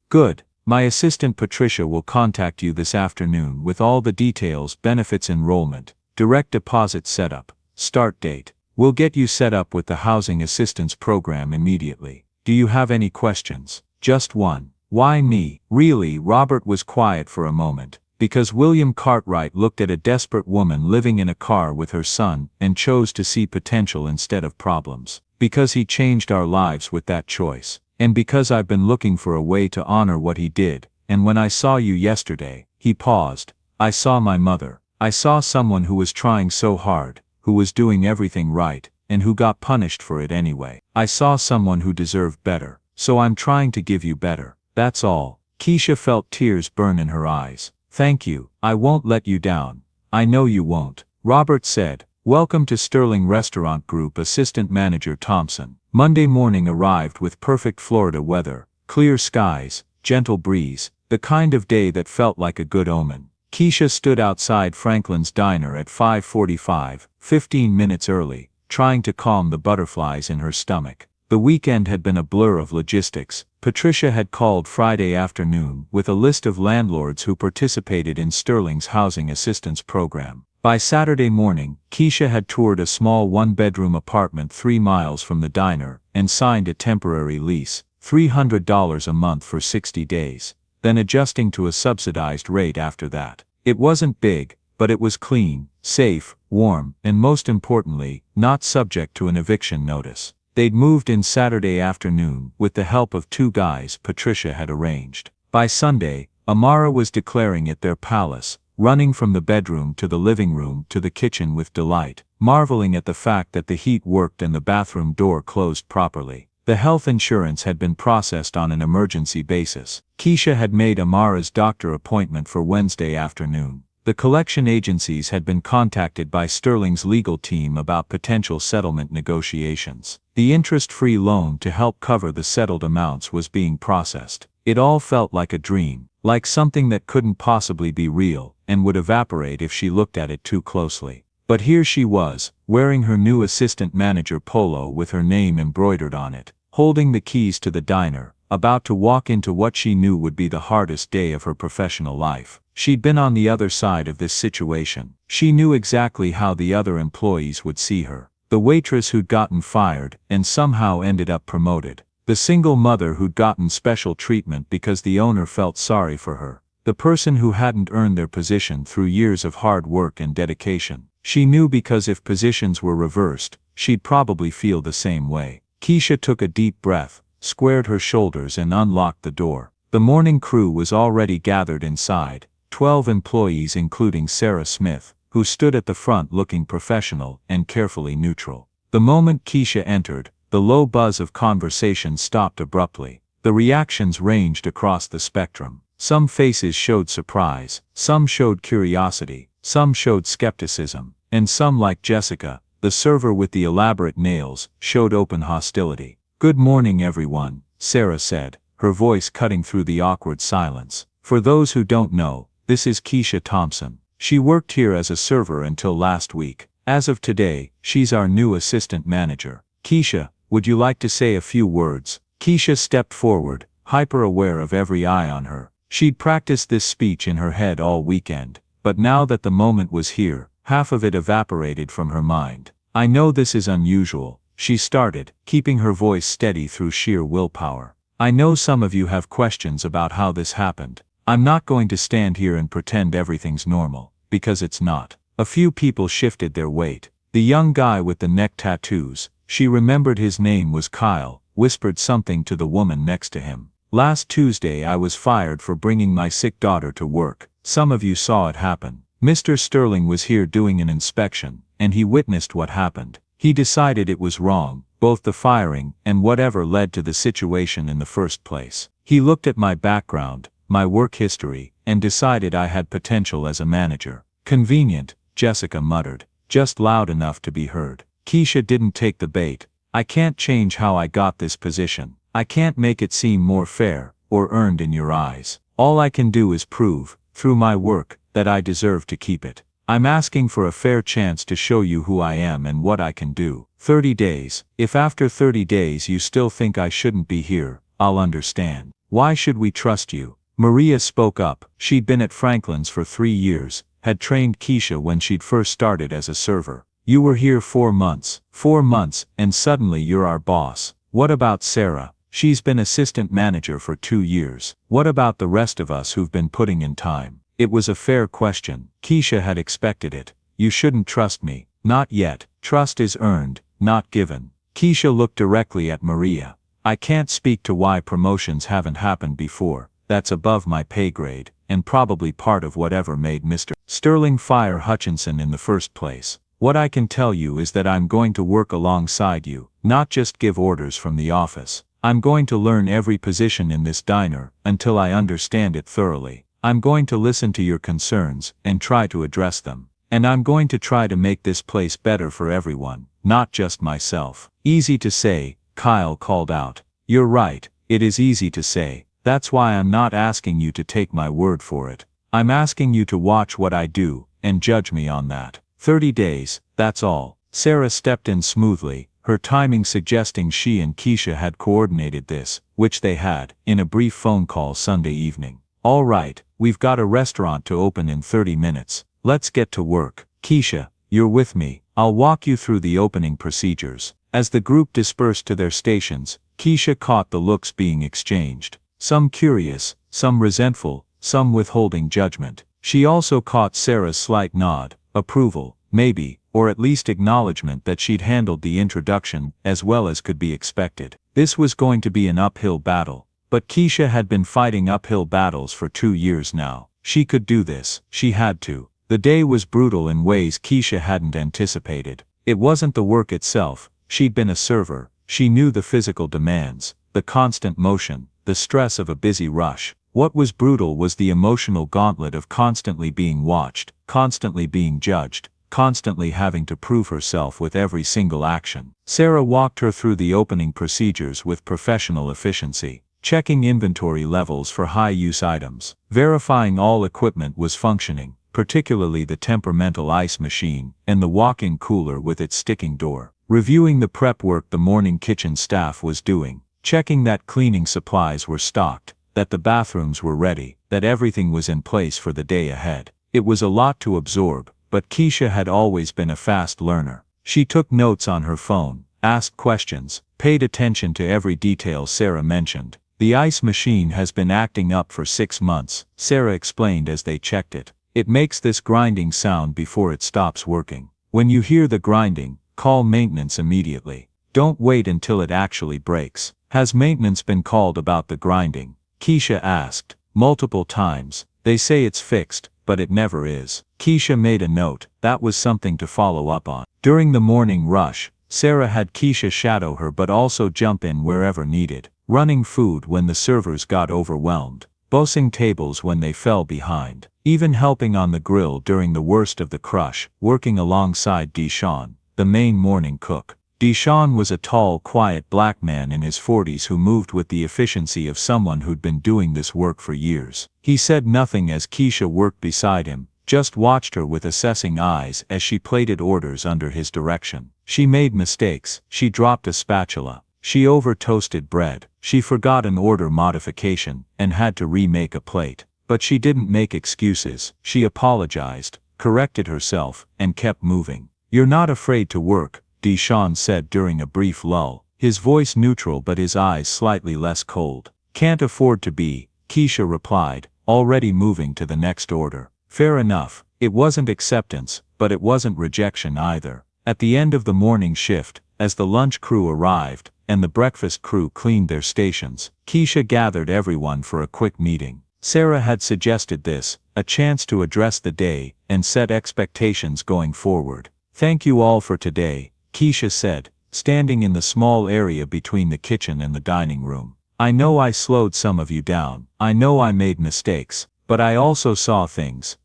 Good. My assistant Patricia will contact you this afternoon with all the details, benefits, enrollment, direct deposit setup, start date. We'll get you set up with the housing assistance program immediately. Do you have any questions? Just one. Why me? Really? Robert was quiet for a moment. Because William Cartwright looked at a desperate woman living in a car with her son and chose to see potential instead of problems. Because he changed our lives with that choice. And because I've been looking for a way to honor what he did. And when I saw you yesterday, he paused. I saw my mother. I saw someone who was trying so hard, who was doing everything right, and who got punished for it anyway. I saw someone who deserved better. So I'm trying to give you better. That's all. Keisha felt tears burn in her eyes. Thank you. I won't let you down. I know you won't. Robert said, Welcome to Sterling Restaurant Group Assistant Manager Thompson. Monday morning arrived with perfect Florida weather, clear skies, gentle breeze, the kind of day that felt like a good omen. Keisha stood outside Franklin's diner at 5:45, 15 minutes early, trying to calm the butterflies in her stomach. The weekend had been a blur of logistics. Patricia had called Friday afternoon with a list of landlords who participated in Sterling's housing assistance program. By Saturday morning, Keisha had toured a small one-bedroom apartment 3 miles from the diner and signed a temporary lease, $300 a month for 60 days, then adjusting to a subsidized rate after that. It wasn't big, but it was clean, safe, warm, and most importantly, not subject to an eviction notice. They'd moved in Saturday afternoon with the help of 2 guys Patricia had arranged. By Sunday, Amara was declaring it their palace, running from the bedroom to the living room to the kitchen with delight, marveling at the fact that the heat worked and the bathroom door closed properly. The health insurance had been processed on an emergency basis. Keisha had made Amara's doctor appointment for Wednesday afternoon. The collection agencies had been contacted by Sterling's legal team about potential settlement negotiations. The interest-free loan to help cover the settled amounts was being processed. It all felt like a dream, like something that couldn't possibly be real and would evaporate if she looked at it too closely. But here she was, wearing her new assistant manager polo with her name embroidered on it, holding the keys to the diner, about to walk into what she knew would be the hardest day of her professional life. She'd been on the other side of this situation. She knew exactly how the other employees would see her. The waitress who'd gotten fired and somehow ended up promoted. The single mother who'd gotten special treatment because the owner felt sorry for her. The person who hadn't earned their position through years of hard work and dedication. She knew because if positions were reversed, she'd probably feel the same way. Keisha took a deep breath, squared her shoulders and unlocked the door. The morning crew was already gathered inside, 12 employees including Sarah Smith, who stood at the front looking professional and carefully neutral. The moment Keisha entered, the low buzz of conversation stopped abruptly. The reactions ranged across the spectrum. Some faces showed surprise, some showed curiosity, some showed skepticism, and some, like Jessica, the server with the elaborate nails, showed open hostility. "Good morning, everyone," Sarah said, her voice cutting through the awkward silence. "For those who don't know, this is Keisha Thompson. She worked here as a server until last week. As of today, she's our new assistant manager. Keisha, would you like to say a few words?" Keisha stepped forward, hyper-aware of every eye on her. She'd practiced this speech in her head all weekend, but now that the moment was here, half of it evaporated from her mind. "I know this is unusual," she started, keeping her voice steady through sheer willpower. "I know some of you have questions about how this happened. I'm not going to stand here and pretend everything's normal, because it's not." A few people shifted their weight. The young guy with the neck tattoos, she remembered his name was Kyle, whispered something to the woman next to him. "Last Tuesday I was fired for bringing my sick daughter to work. Some of you saw it happen. Mr. Sterling was here doing an inspection, and he witnessed what happened. He decided it was wrong, both the firing and whatever led to the situation in the first place. He looked at my background, my work history, and decided I had potential as a manager." "Convenient," Jessica muttered, just loud enough to be heard. Keisha didn't take the bait. "I can't change how I got this position. I can't make it seem more fair, or earned in your eyes. All I can do is prove, through my work, that I deserve to keep it. I'm asking for a fair chance to show you who I am and what I can do. 30 days. If after 30 days you still think I shouldn't be here, I'll understand. Why should we trust you?" Maria spoke up. She'd been at Franklin's for 3 years, had trained Keisha when she'd first started as a server. "You were here 4 months. 4 months, and suddenly you're our boss. What about Sarah? She's been assistant manager for 2 years. What about the rest of us who've been putting in time?" It was a fair question. Keisha had expected it. "You shouldn't trust me." "Not yet. Trust is earned, not given." Keisha looked directly at Maria. "I can't speak to why promotions haven't happened before. That's above my pay grade, and probably part of whatever made Mr. Sterling fire Hutchinson in the first place. What I can tell you is that I'm going to work alongside you, not just give orders from the office. I'm going to learn every position in this diner, until I understand it thoroughly. I'm going to listen to your concerns, and try to address them. And I'm going to try to make this place better for everyone, not just myself." "Easy to say," Kyle called out. "You're right, it is easy to say. That's why I'm not asking you to take my word for it. I'm asking you to watch what I do, and judge me on that. 30 days, that's all." Sarah stepped in smoothly, her timing suggesting she and Keisha had coordinated this, which they had, in a brief phone call Sunday evening. "All right, we've got a restaurant to open in 30 minutes. Let's get to work. Keisha, you're with me. I'll walk you through the opening procedures." As the group dispersed to their stations, Keisha caught the looks being exchanged. Some curious, some resentful, some withholding judgment. She also caught Sarah's slight nod, approval, maybe, or at least acknowledgement that she'd handled the introduction as well as could be expected. This was going to be an uphill battle, but Keisha had been fighting uphill battles for 2 years now. She could do this, she had to. The day was brutal in ways Keisha hadn't anticipated. It wasn't the work itself, she'd been a server, she knew the physical demands, the constant motion, the stress of a busy rush. What was brutal was the emotional gauntlet of constantly being watched, constantly being judged, constantly having to prove herself with every single action. Sarah walked her through the opening procedures with professional efficiency, checking inventory levels for high-use items, verifying all equipment was functioning, particularly the temperamental ice machine and the walk-in cooler with its sticking door, reviewing the prep work the morning kitchen staff was doing, checking that cleaning supplies were stocked, that the bathrooms were ready, that everything was in place for the day ahead. It was a lot to absorb, but Keisha had always been a fast learner. She took notes on her phone, asked questions, paid attention to every detail Sarah mentioned. "The ice machine has been acting up for 6 months, Sarah explained as they checked it. "It makes this grinding sound before it stops working. When you hear the grinding, call maintenance immediately. Don't wait until it actually breaks." "Has maintenance been called about the grinding?" Keisha asked. "Multiple times. They say it's fixed, but it never is." Keisha made a note. That was something to follow up on. During the morning rush, Sarah had Keisha shadow her but also jump in wherever needed, running food when the servers got overwhelmed, bossing tables when they fell behind, even helping on the grill during the worst of the crush, working alongside Deshaun, the main morning cook. Deshaun was a tall, quiet black man in his 40s who moved with the efficiency of someone who'd been doing this work for years. He said nothing as Keisha worked beside him, just watched her with assessing eyes as she plated orders under his direction. She made mistakes. She dropped a spatula. She over-toasted bread. She forgot an order modification and had to remake a plate. But she didn't make excuses. She apologized, corrected herself, and kept moving. "You're not afraid to work," Deshaun said during a brief lull, his voice neutral but his eyes slightly less cold. "Can't afford to be," Keisha replied, already moving to the next order. Fair enough. It wasn't acceptance, but it wasn't rejection either. At the end of the morning shift, as the lunch crew arrived, and the breakfast crew cleaned their stations, Keisha gathered everyone for a quick meeting. Sarah had suggested this, a chance to address the day and set expectations going forward. "Thank you all for today," Keisha said, standing in the small area between the kitchen and the dining room. "I know I slowed some of you down. I know I made mistakes, but I also saw things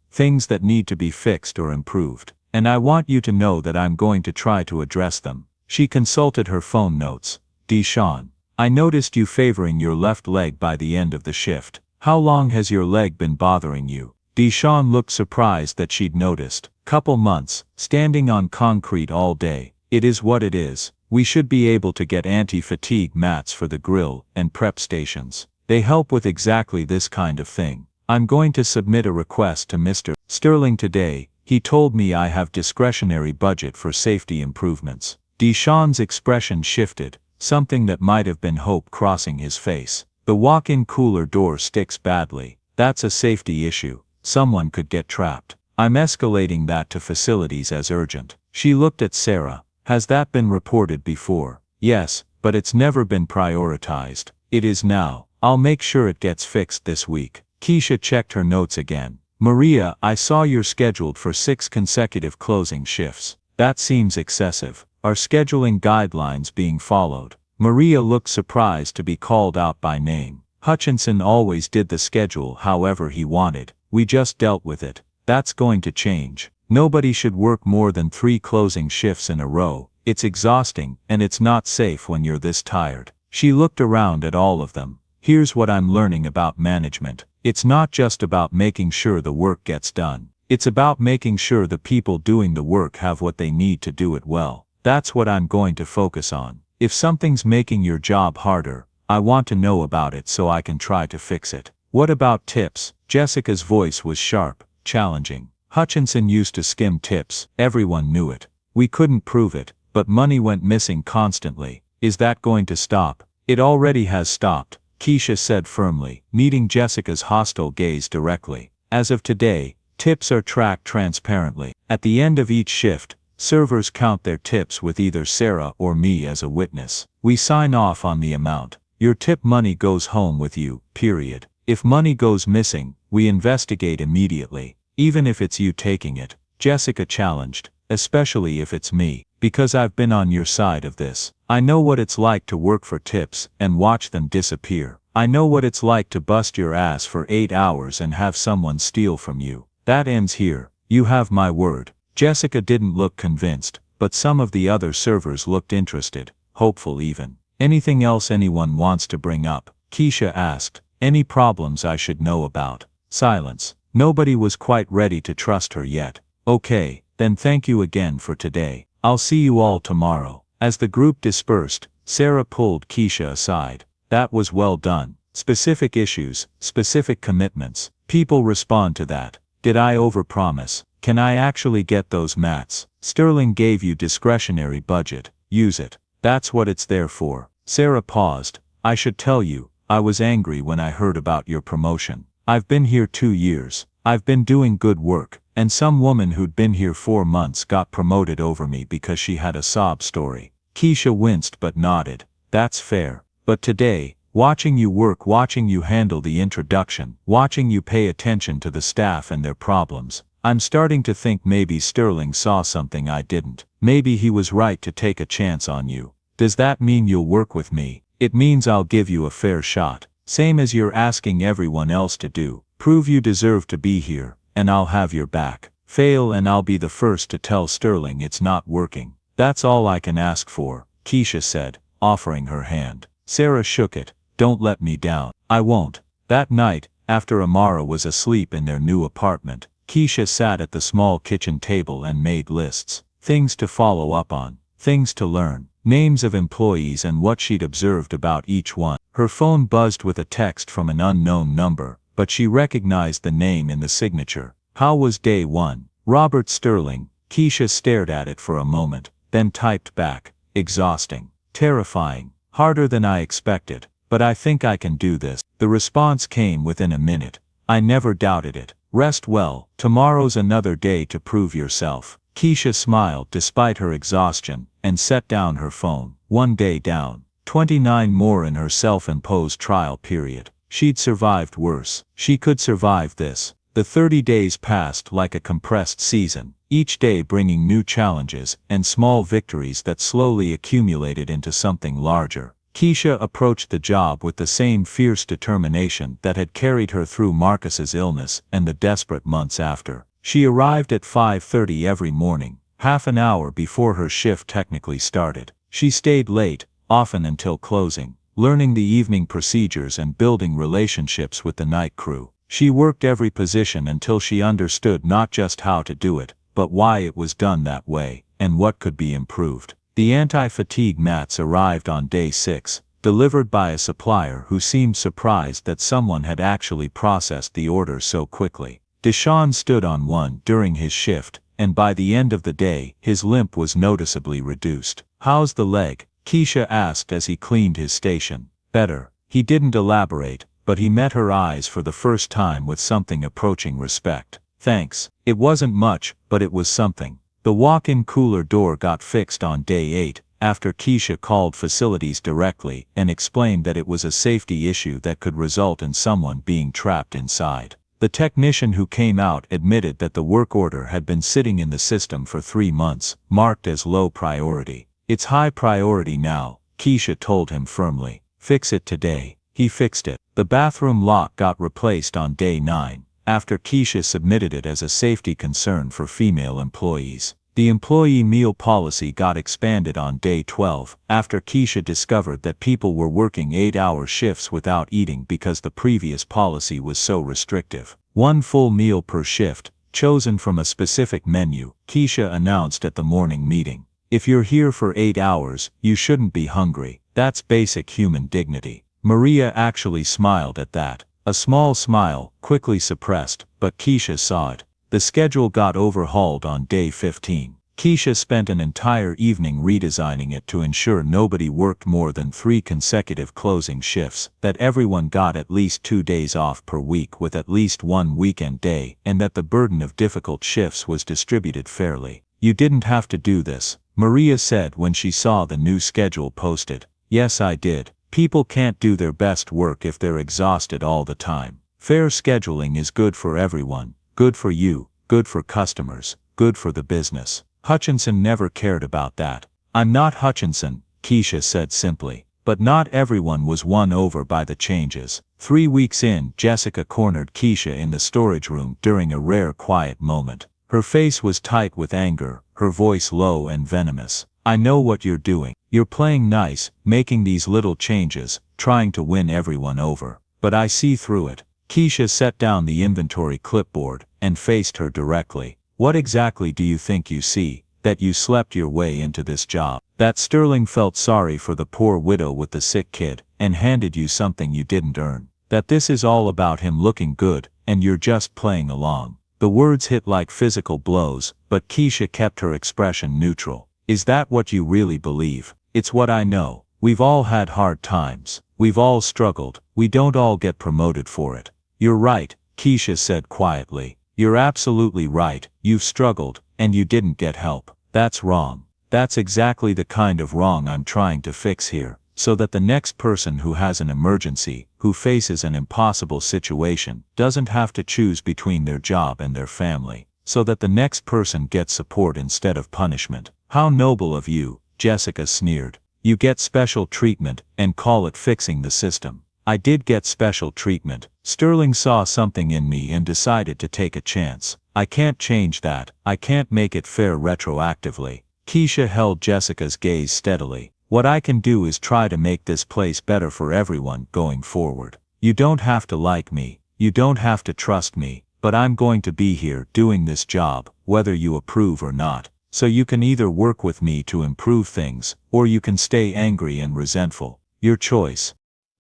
that need to be fixed or improved. And I want you to know that I'm going to try to address them." She consulted her phone notes. "Deshaun, I noticed you favoring your left leg by the end of the shift. How long has your leg been bothering you?" Deshaun looked surprised that she'd noticed. "Couple months, standing on concrete all day. It is what it is. We should be able to get anti-fatigue mats for the grill and prep stations. They help with exactly this kind of thing. I'm going to submit a request to Mr. Sterling today. He told me I have discretionary budget for safety improvements." Deshaun's expression shifted, something that might have been hope crossing his face. "The walk-in cooler door sticks badly. That's a safety issue. Someone could get trapped. I'm escalating that to facilities as urgent." She looked at Sarah. "Has that been reported before?" "Yes, but it's never been prioritized. It is now. I'll make sure it gets fixed this week." Keisha checked her notes again. "Maria, I saw you're scheduled for 6 consecutive closing shifts. That seems excessive. Are scheduling guidelines being followed?" Maria looked surprised to be called out by name. "Hutchinson always did the schedule however he wanted. We just dealt with it. That's going to change. Nobody should work more than 3 closing shifts in a row. It's exhausting, and it's not safe when you're this tired." She looked around at all of them. "Here's what I'm learning about management. It's not just about making sure the work gets done. It's about making sure the people doing the work have what they need to do it well. That's what I'm going to focus on. If something's making your job harder, I want to know about it so I can try to fix it." "What about tips?" Jessica's voice was sharp, challenging. "Hutchinson used to skim tips. Everyone knew it. We couldn't prove it, but money went missing constantly. Is that going to stop?" "It already has stopped," Keisha said firmly, meeting Jessica's hostile gaze directly. "As of today, tips are tracked transparently. At the end of each shift, servers count their tips with either Sarah or me as a witness. We sign off on the amount. Your tip money goes home with you, period. If money goes missing, we investigate immediately, even if it's you taking it," Jessica challenged, "especially if it's me, because I've been on your side of this. I know what it's like to work for tips and watch them disappear. I know what it's like to bust your ass for 8 hours and have someone steal from you. That ends here. You have my word." Jessica didn't look convinced, but some of the other servers looked interested, hopeful even. "Anything else anyone wants to bring up?" Keisha asked. "Any problems I should know about?" Silence. Nobody was quite ready to trust her yet. "Okay, then thank you again for today. I'll see you all tomorrow." As the group dispersed, Sarah pulled Keisha aside. That was well done. Specific issues, specific commitments. People respond to that. Did I overpromise? Can I actually get those mats? Sterling gave you discretionary budget. Use it. That's what it's there for. Sarah paused. I should tell you, I was angry when I heard about your promotion. I've been here 2 years. I've been doing good work, and some woman who'd been here 4 months got promoted over me because she had a sob story. Keisha winced but nodded. That's fair. But today, watching you work, watching you handle the introduction, watching you pay attention to the staff and their problems, I'm starting to think maybe Sterling saw something I didn't. Maybe he was right to take a chance on you. Does that mean you'll work with me? It means I'll give you a fair shot. Same as you're asking everyone else to do. Prove you deserve to be here, and I'll have your back. Fail and I'll be the first to tell Sterling it's not working. That's all I can ask for, Keisha said, offering her hand. Sarah shook it. Don't let me down. I won't. That night, after Amara was asleep in their new apartment, Keisha sat at the small kitchen table and made lists. Things to follow up on. Things to learn. Names of employees and what she'd observed about each one. Her phone buzzed with a text from an unknown number, but she recognized the name in the signature. How was day 1? Robert Sterling. Keisha stared at it for a moment, then typed back. Exhausting. Terrifying. Harder than I expected. But I think I can do this. The response came within a minute. I never doubted it. Rest well. Tomorrow's another day to prove yourself. Keisha smiled despite her exhaustion, and set down her phone. 1 day down. 29 more in her self-imposed trial period. She'd survived worse. She could survive this. The 30 days passed like a compressed season, each day bringing new challenges and small victories that slowly accumulated into something larger. Keisha approached the job with the same fierce determination that had carried her through Marcus's illness and the desperate months after. She arrived at 5:30 every morning, half an hour before her shift technically started. She stayed late, often until closing, learning the evening procedures and building relationships with the night crew. She worked every position until she understood not just how to do it, but why it was done that way, and what could be improved. The anti-fatigue mats arrived on day 6, delivered by a supplier who seemed surprised that someone had actually processed the order so quickly. Deshaun stood on one during his shift, and by the end of the day, his limp was noticeably reduced. How's the leg? Keisha asked as he cleaned his station. Better. He didn't elaborate, but he met her eyes for the first time with something approaching respect. Thanks. It wasn't much, but it was something. The walk-in cooler door got fixed on day 8, after Keisha called facilities directly and explained that it was a safety issue that could result in someone being trapped inside. The technician who came out admitted that the work order had been sitting in the system for 3 months, marked as low priority. It's high priority now, Keisha told him firmly. Fix it today. He fixed it. The bathroom lock got replaced on day 9, after Keisha submitted it as a safety concern for female employees. The employee meal policy got expanded on day 12, after Keisha discovered that people were working 8-hour shifts without eating because the previous policy was so restrictive. 1 full meal per shift, chosen from a specific menu, Keisha announced at the morning meeting. If you're here for 8 hours, you shouldn't be hungry. That's basic human dignity. Maria actually smiled at that. A small smile, quickly suppressed, but Keisha saw it. The schedule got overhauled on day 15. Keisha spent an entire evening redesigning it to ensure nobody worked more than 3 consecutive closing shifts, that everyone got at least 2 days off per week with at least 1 weekend day, and that the burden of difficult shifts was distributed fairly. You didn't have to do this, Maria said when she saw the new schedule posted. Yes, I did. People can't do their best work if they're exhausted all the time. Fair scheduling is good for everyone. Good for you, good for customers, good for the business. Hutchinson never cared about that. I'm not Hutchinson, Keisha said simply. But not everyone was won over by the changes. 3 weeks in, Jessica cornered Keisha in the storage room during a rare quiet moment. Her face was tight with anger, her voice low and venomous. I know what you're doing. You're playing nice, making these little changes, trying to win everyone over. But I see through it. Keisha set down the inventory clipboard and faced her directly. What exactly do you think you see? That you slept your way into this job? That Sterling felt sorry for the poor widow with the sick kid, and handed you something you didn't earn. That this is all about him looking good, and you're just playing along. The words hit like physical blows, but Keisha kept her expression neutral. Is that what you really believe? It's what I know. We've all had hard times. We've all struggled. We don't all get promoted for it. You're right, Keisha said quietly. You're absolutely right. You've struggled, and you didn't get help. That's wrong. That's exactly the kind of wrong I'm trying to fix here, so that the next person who has an emergency, who faces an impossible situation, doesn't have to choose between their job and their family, so that the next person gets support instead of punishment. How noble of you, Jessica sneered. You get special treatment, and call it fixing the system. I did get special treatment. Sterling saw something in me and decided to take a chance. I can't change that. I can't make it fair retroactively. Keisha held Jessica's gaze steadily. What I can do is try to make this place better for everyone going forward. You don't have to like me. You don't have to trust me, but I'm going to be here doing this job, whether you approve or not. So you can either work with me to improve things, or you can stay angry and resentful. Your choice.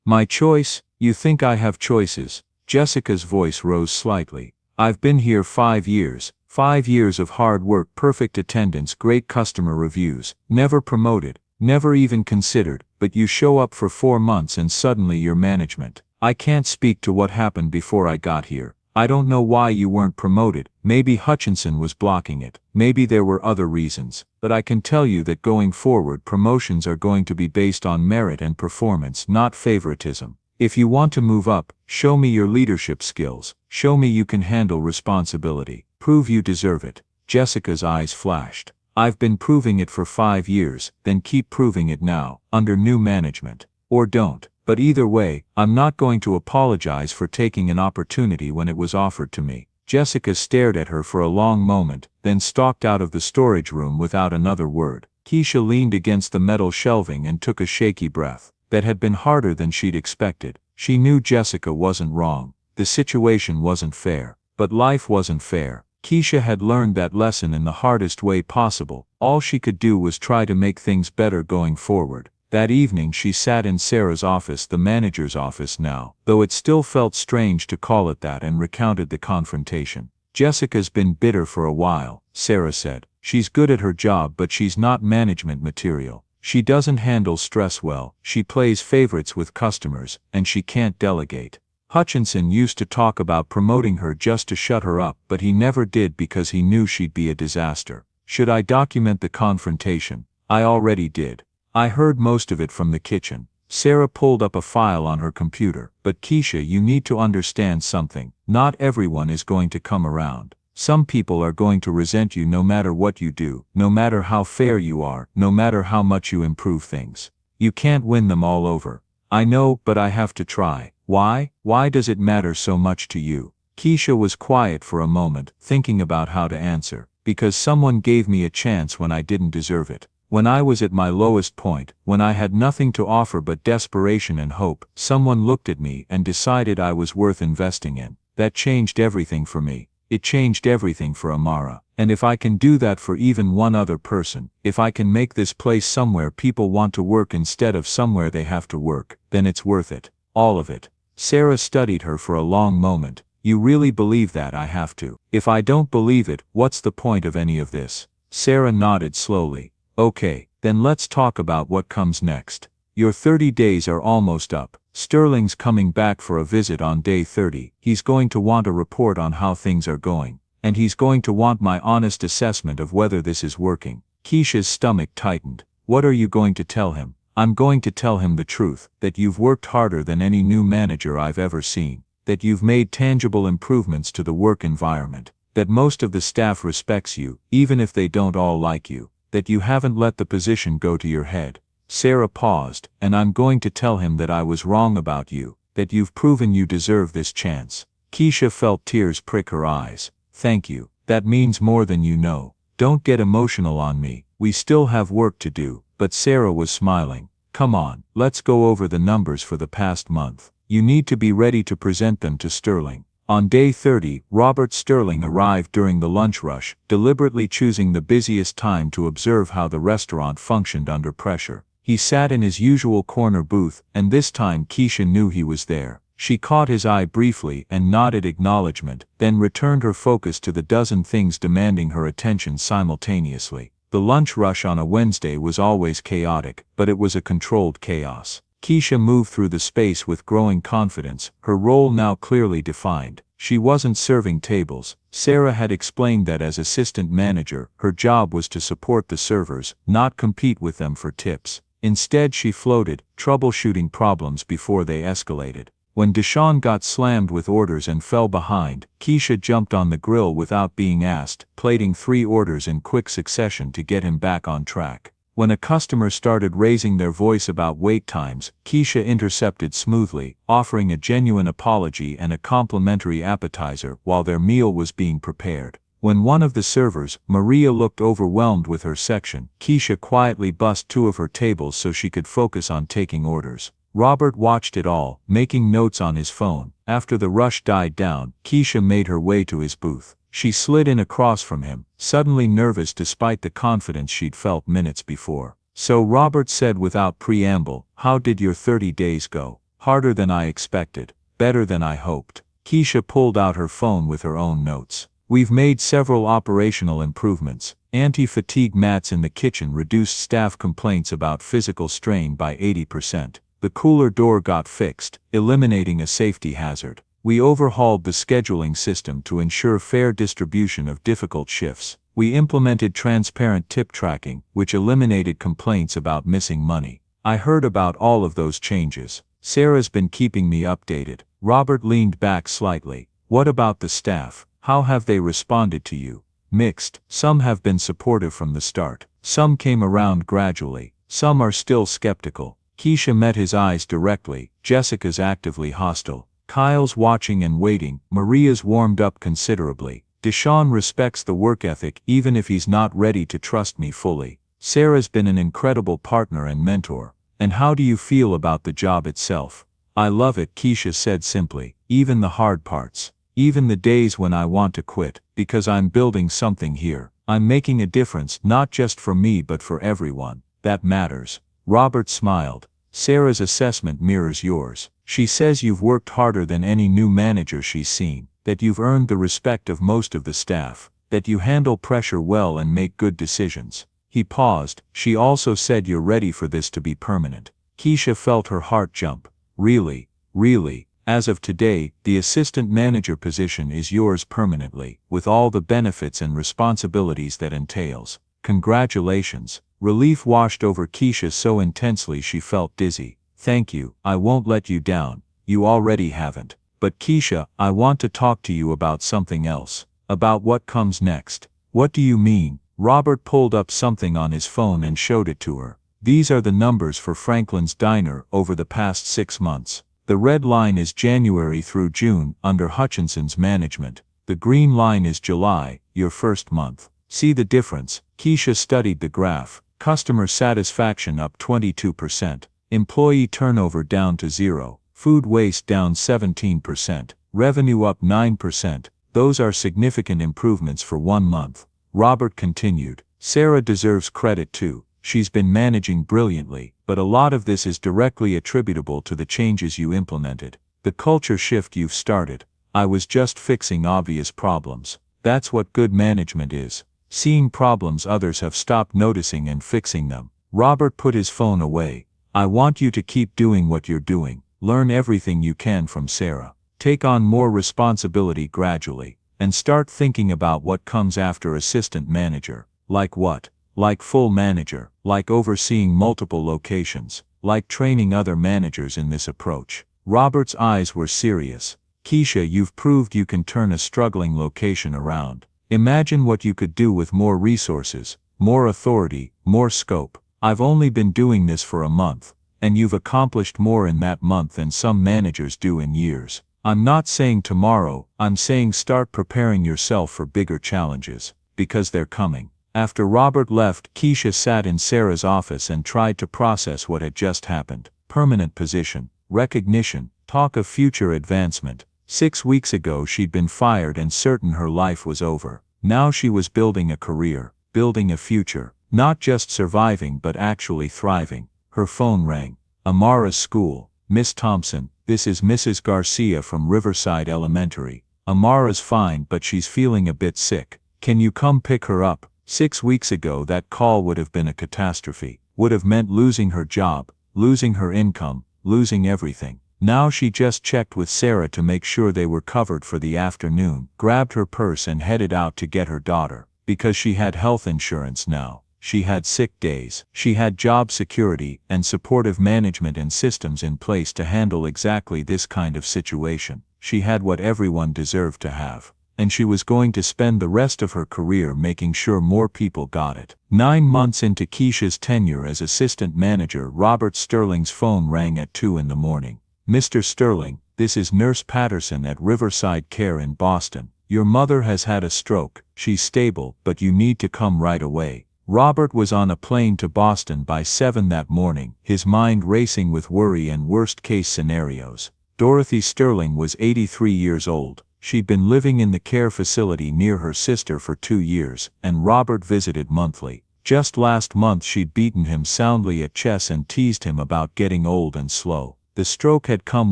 My choice? You think I have choices? Jessica's voice rose slightly. I've been here 5 years. 5 years of hard work, perfect attendance, great customer reviews, never promoted, never even considered, but you show up for 4 months and suddenly you're management. I can't speak to what happened before I got here. I don't know why you weren't promoted. Maybe Hutchinson was blocking it. Maybe there were other reasons. But I can tell you that going forward, promotions are going to be based on merit and performance, not favoritism. If you want to move up, show me your leadership skills. Show me you can handle responsibility. Prove you deserve it. Jessica's eyes flashed. I've been proving it for 5 years, then keep proving it now, under new management. Or don't. But either way, I'm not going to apologize for taking an opportunity when it was offered to me. Jessica stared at her for a long moment, then stalked out of the storage room without another word. Keisha leaned against the metal shelving and took a shaky breath. That had been harder than she'd expected. She knew Jessica wasn't wrong. The situation wasn't fair. But life wasn't fair. Keisha had learned that lesson in the hardest way possible. All she could do was try to make things better going forward. That evening she sat in Sarah's office, the manager's office now, though it still felt strange to call it that, and recounted the confrontation. Jessica's been bitter for a while, Sarah said. She's good at her job, but she's not management material. She doesn't handle stress well, she plays favorites with customers, and she can't delegate. Hutchinson used to talk about promoting her just to shut her up, but he never did because he knew she'd be a disaster. Should I document the confrontation? I already did. I heard most of it from the kitchen. Sarah pulled up a file on her computer. But Keisha, you need to understand something. Not everyone is going to come around. Some people are going to resent you no matter what you do, no matter how fair you are, no matter how much you improve things. You can't win them all over. I know, but I have to try. Why? Why does it matter so much to you? Keisha was quiet for a moment, thinking about how to answer. Because someone gave me a chance when I didn't deserve it. When I was at my lowest point, when I had nothing to offer but desperation and hope, someone looked at me and decided I was worth investing in. That changed everything for me. It changed everything for Amara. And if I can do that for even one other person, if I can make this place somewhere people want to work instead of somewhere they have to work, then it's worth it. All of it. Sarah studied her for a long moment. You really believe that I have to? If I don't believe it, what's the point of any of this? Sarah nodded slowly. Okay, then let's talk about what comes next. Your 30 days are almost up. Sterling's coming back for a visit on day 30. He's going to want a report on how things are going. And he's going to want my honest assessment of whether this is working. Keisha's stomach tightened. What are you going to tell him? I'm going to tell him the truth, that you've worked harder than any new manager I've ever seen, that you've made tangible improvements to the work environment, that most of the staff respects you, even if they don't all like you, that you haven't let the position go to your head. Sarah paused, and I'm going to tell him that I was wrong about you, that you've proven you deserve this chance. Keisha felt tears prick her eyes. Thank you. That means more than you know. Don't get emotional on me. We still have work to do. But Sarah was smiling. Come on, let's go over the numbers for the past month. You need to be ready to present them to Sterling. On day 30, Robert Sterling arrived during the lunch rush, deliberately choosing the busiest time to observe how the restaurant functioned under pressure. He sat in his usual corner booth, and this time Keisha knew he was there. She caught his eye briefly and nodded acknowledgement, then returned her focus to the dozen things demanding her attention simultaneously. The lunch rush on a Wednesday was always chaotic, but it was a controlled chaos. Keisha moved through the space with growing confidence, her role now clearly defined. She wasn't serving tables. Sarah had explained that as assistant manager, her job was to support the servers, not compete with them for tips. Instead, she floated, troubleshooting problems before they escalated. When Deshaun got slammed with orders and fell behind, Keisha jumped on the grill without being asked, plating 3 orders in quick succession to get him back on track. When a customer started raising their voice about wait times, Keisha intercepted smoothly, offering a genuine apology and a complimentary appetizer while their meal was being prepared. When one of the servers, Maria, looked overwhelmed with her section, Keisha quietly bussed 2 of her tables so she could focus on taking orders. Robert watched it all, making notes on his phone. After the rush died down, Keisha made her way to his booth. She slid in across from him, suddenly nervous despite the confidence she'd felt minutes before. "So," Robert said without preamble, "how did your 30 days go?" "Harder than I expected. Better than I hoped." Keisha pulled out her phone with her own notes. "We've made several operational improvements. Anti-fatigue mats in the kitchen reduced staff complaints about physical strain by 80%. The cooler door got fixed, eliminating a safety hazard. We overhauled the scheduling system to ensure fair distribution of difficult shifts. We implemented transparent tip tracking, which eliminated complaints about missing money." "I heard about all of those changes. Sarah's been keeping me updated." Robert leaned back slightly. "What about the staff? How have they responded to you?" "Mixed. Some have been supportive from the start. Some came around gradually. Some are still skeptical." Keisha met his eyes directly. "Jessica's actively hostile. Kyle's watching and waiting. Maria's warmed up considerably. Deshaun respects the work ethic even if he's not ready to trust me fully. Sarah's been an incredible partner and mentor." "And how do you feel about the job itself?" "I love it," Keisha said simply. "Even the hard parts. Even the days when I want to quit, because I'm building something here. I'm making a difference, not just for me but for everyone. That matters." Robert smiled. "Sarah's assessment mirrors yours. She says you've worked harder than any new manager she's seen, that you've earned the respect of most of the staff, that you handle pressure well and make good decisions." He paused. "She also said you're ready for this to be permanent." Keisha felt her heart jump. "Really? Really? As of today, the assistant manager position is yours permanently, with all the benefits and responsibilities that entails." "Congratulations." Relief washed over Keisha so intensely she felt dizzy. "Thank you. I won't let you down. You already haven't. But Keisha, I want to talk to you about something else. About what comes next." "What do you mean?" Robert pulled up something on his phone and showed it to her. "These are the numbers for Franklin's Diner over the past 6 months. The red line is January through June under Hutchinson's management. The green line is July, your first month. See the difference?" Keisha studied the graph. Customer satisfaction up 22%. Employee turnover down to 0. Food waste down 17%. Revenue up 9%. Those are significant improvements for 1 month. Robert continued. "Sarah deserves credit too. She's been managing brilliantly, but a lot of this is directly attributable to the changes you implemented. The culture shift you've started. I was just fixing obvious problems. That's what good management is. Seeing problems others have stopped noticing and fixing them." Robert put his phone away. "I want you to keep doing what you're doing. Learn everything you can from Sarah. Take on more responsibility gradually. And start thinking about what comes after assistant manager." "Like what?" "Like full manager. Like overseeing multiple locations. Like training other managers in this approach." Robert's eyes were serious. "Keisha, you've proved you can turn a struggling location around. Imagine what you could do with more resources, more authority, more scope. I've only been doing this for a month, and you've accomplished more in that month than some managers do in years. I'm not saying tomorrow, I'm saying start preparing yourself for bigger challenges, because they're coming." After Robert left, Keisha sat in Sarah's office and tried to process what had just happened. Permanent position, recognition, talk of future advancement. 6 weeks ago she'd been fired and certain her life was over. Now she was building a career, building a future, not just surviving but actually thriving. Her phone rang. Amara's school. Miss Thompson, this is Mrs. Garcia from Riverside Elementary. Amara's fine but she's feeling a bit sick. Can you come pick her up? 6 weeks ago that call would have been a catastrophe. Would have meant losing her job, losing her income, losing everything. Now she just checked with Sarah to make sure they were covered for the afternoon, grabbed her purse and headed out to get her daughter. Because she had health insurance now. She had sick days. She had job security and supportive management and systems in place to handle exactly this kind of situation. She had what everyone deserved to have. And she was going to spend the rest of her career making sure more people got it. 9 months into Keisha's tenure as assistant manager, Robert Sterling's phone rang at 2 in the morning. Mr. Sterling, this is Nurse Patterson at Riverside Care in Boston. Your mother has had a stroke. She's stable, but you need to come right away. Robert was on a plane to Boston by 7 that morning, his mind racing with worry and worst-case scenarios. Dorothy Sterling was 83 years old. She'd been living in the care facility near her sister for 2 years, and Robert visited monthly. Just last month she'd beaten him soundly at chess and teased him about getting old and slow. The stroke had come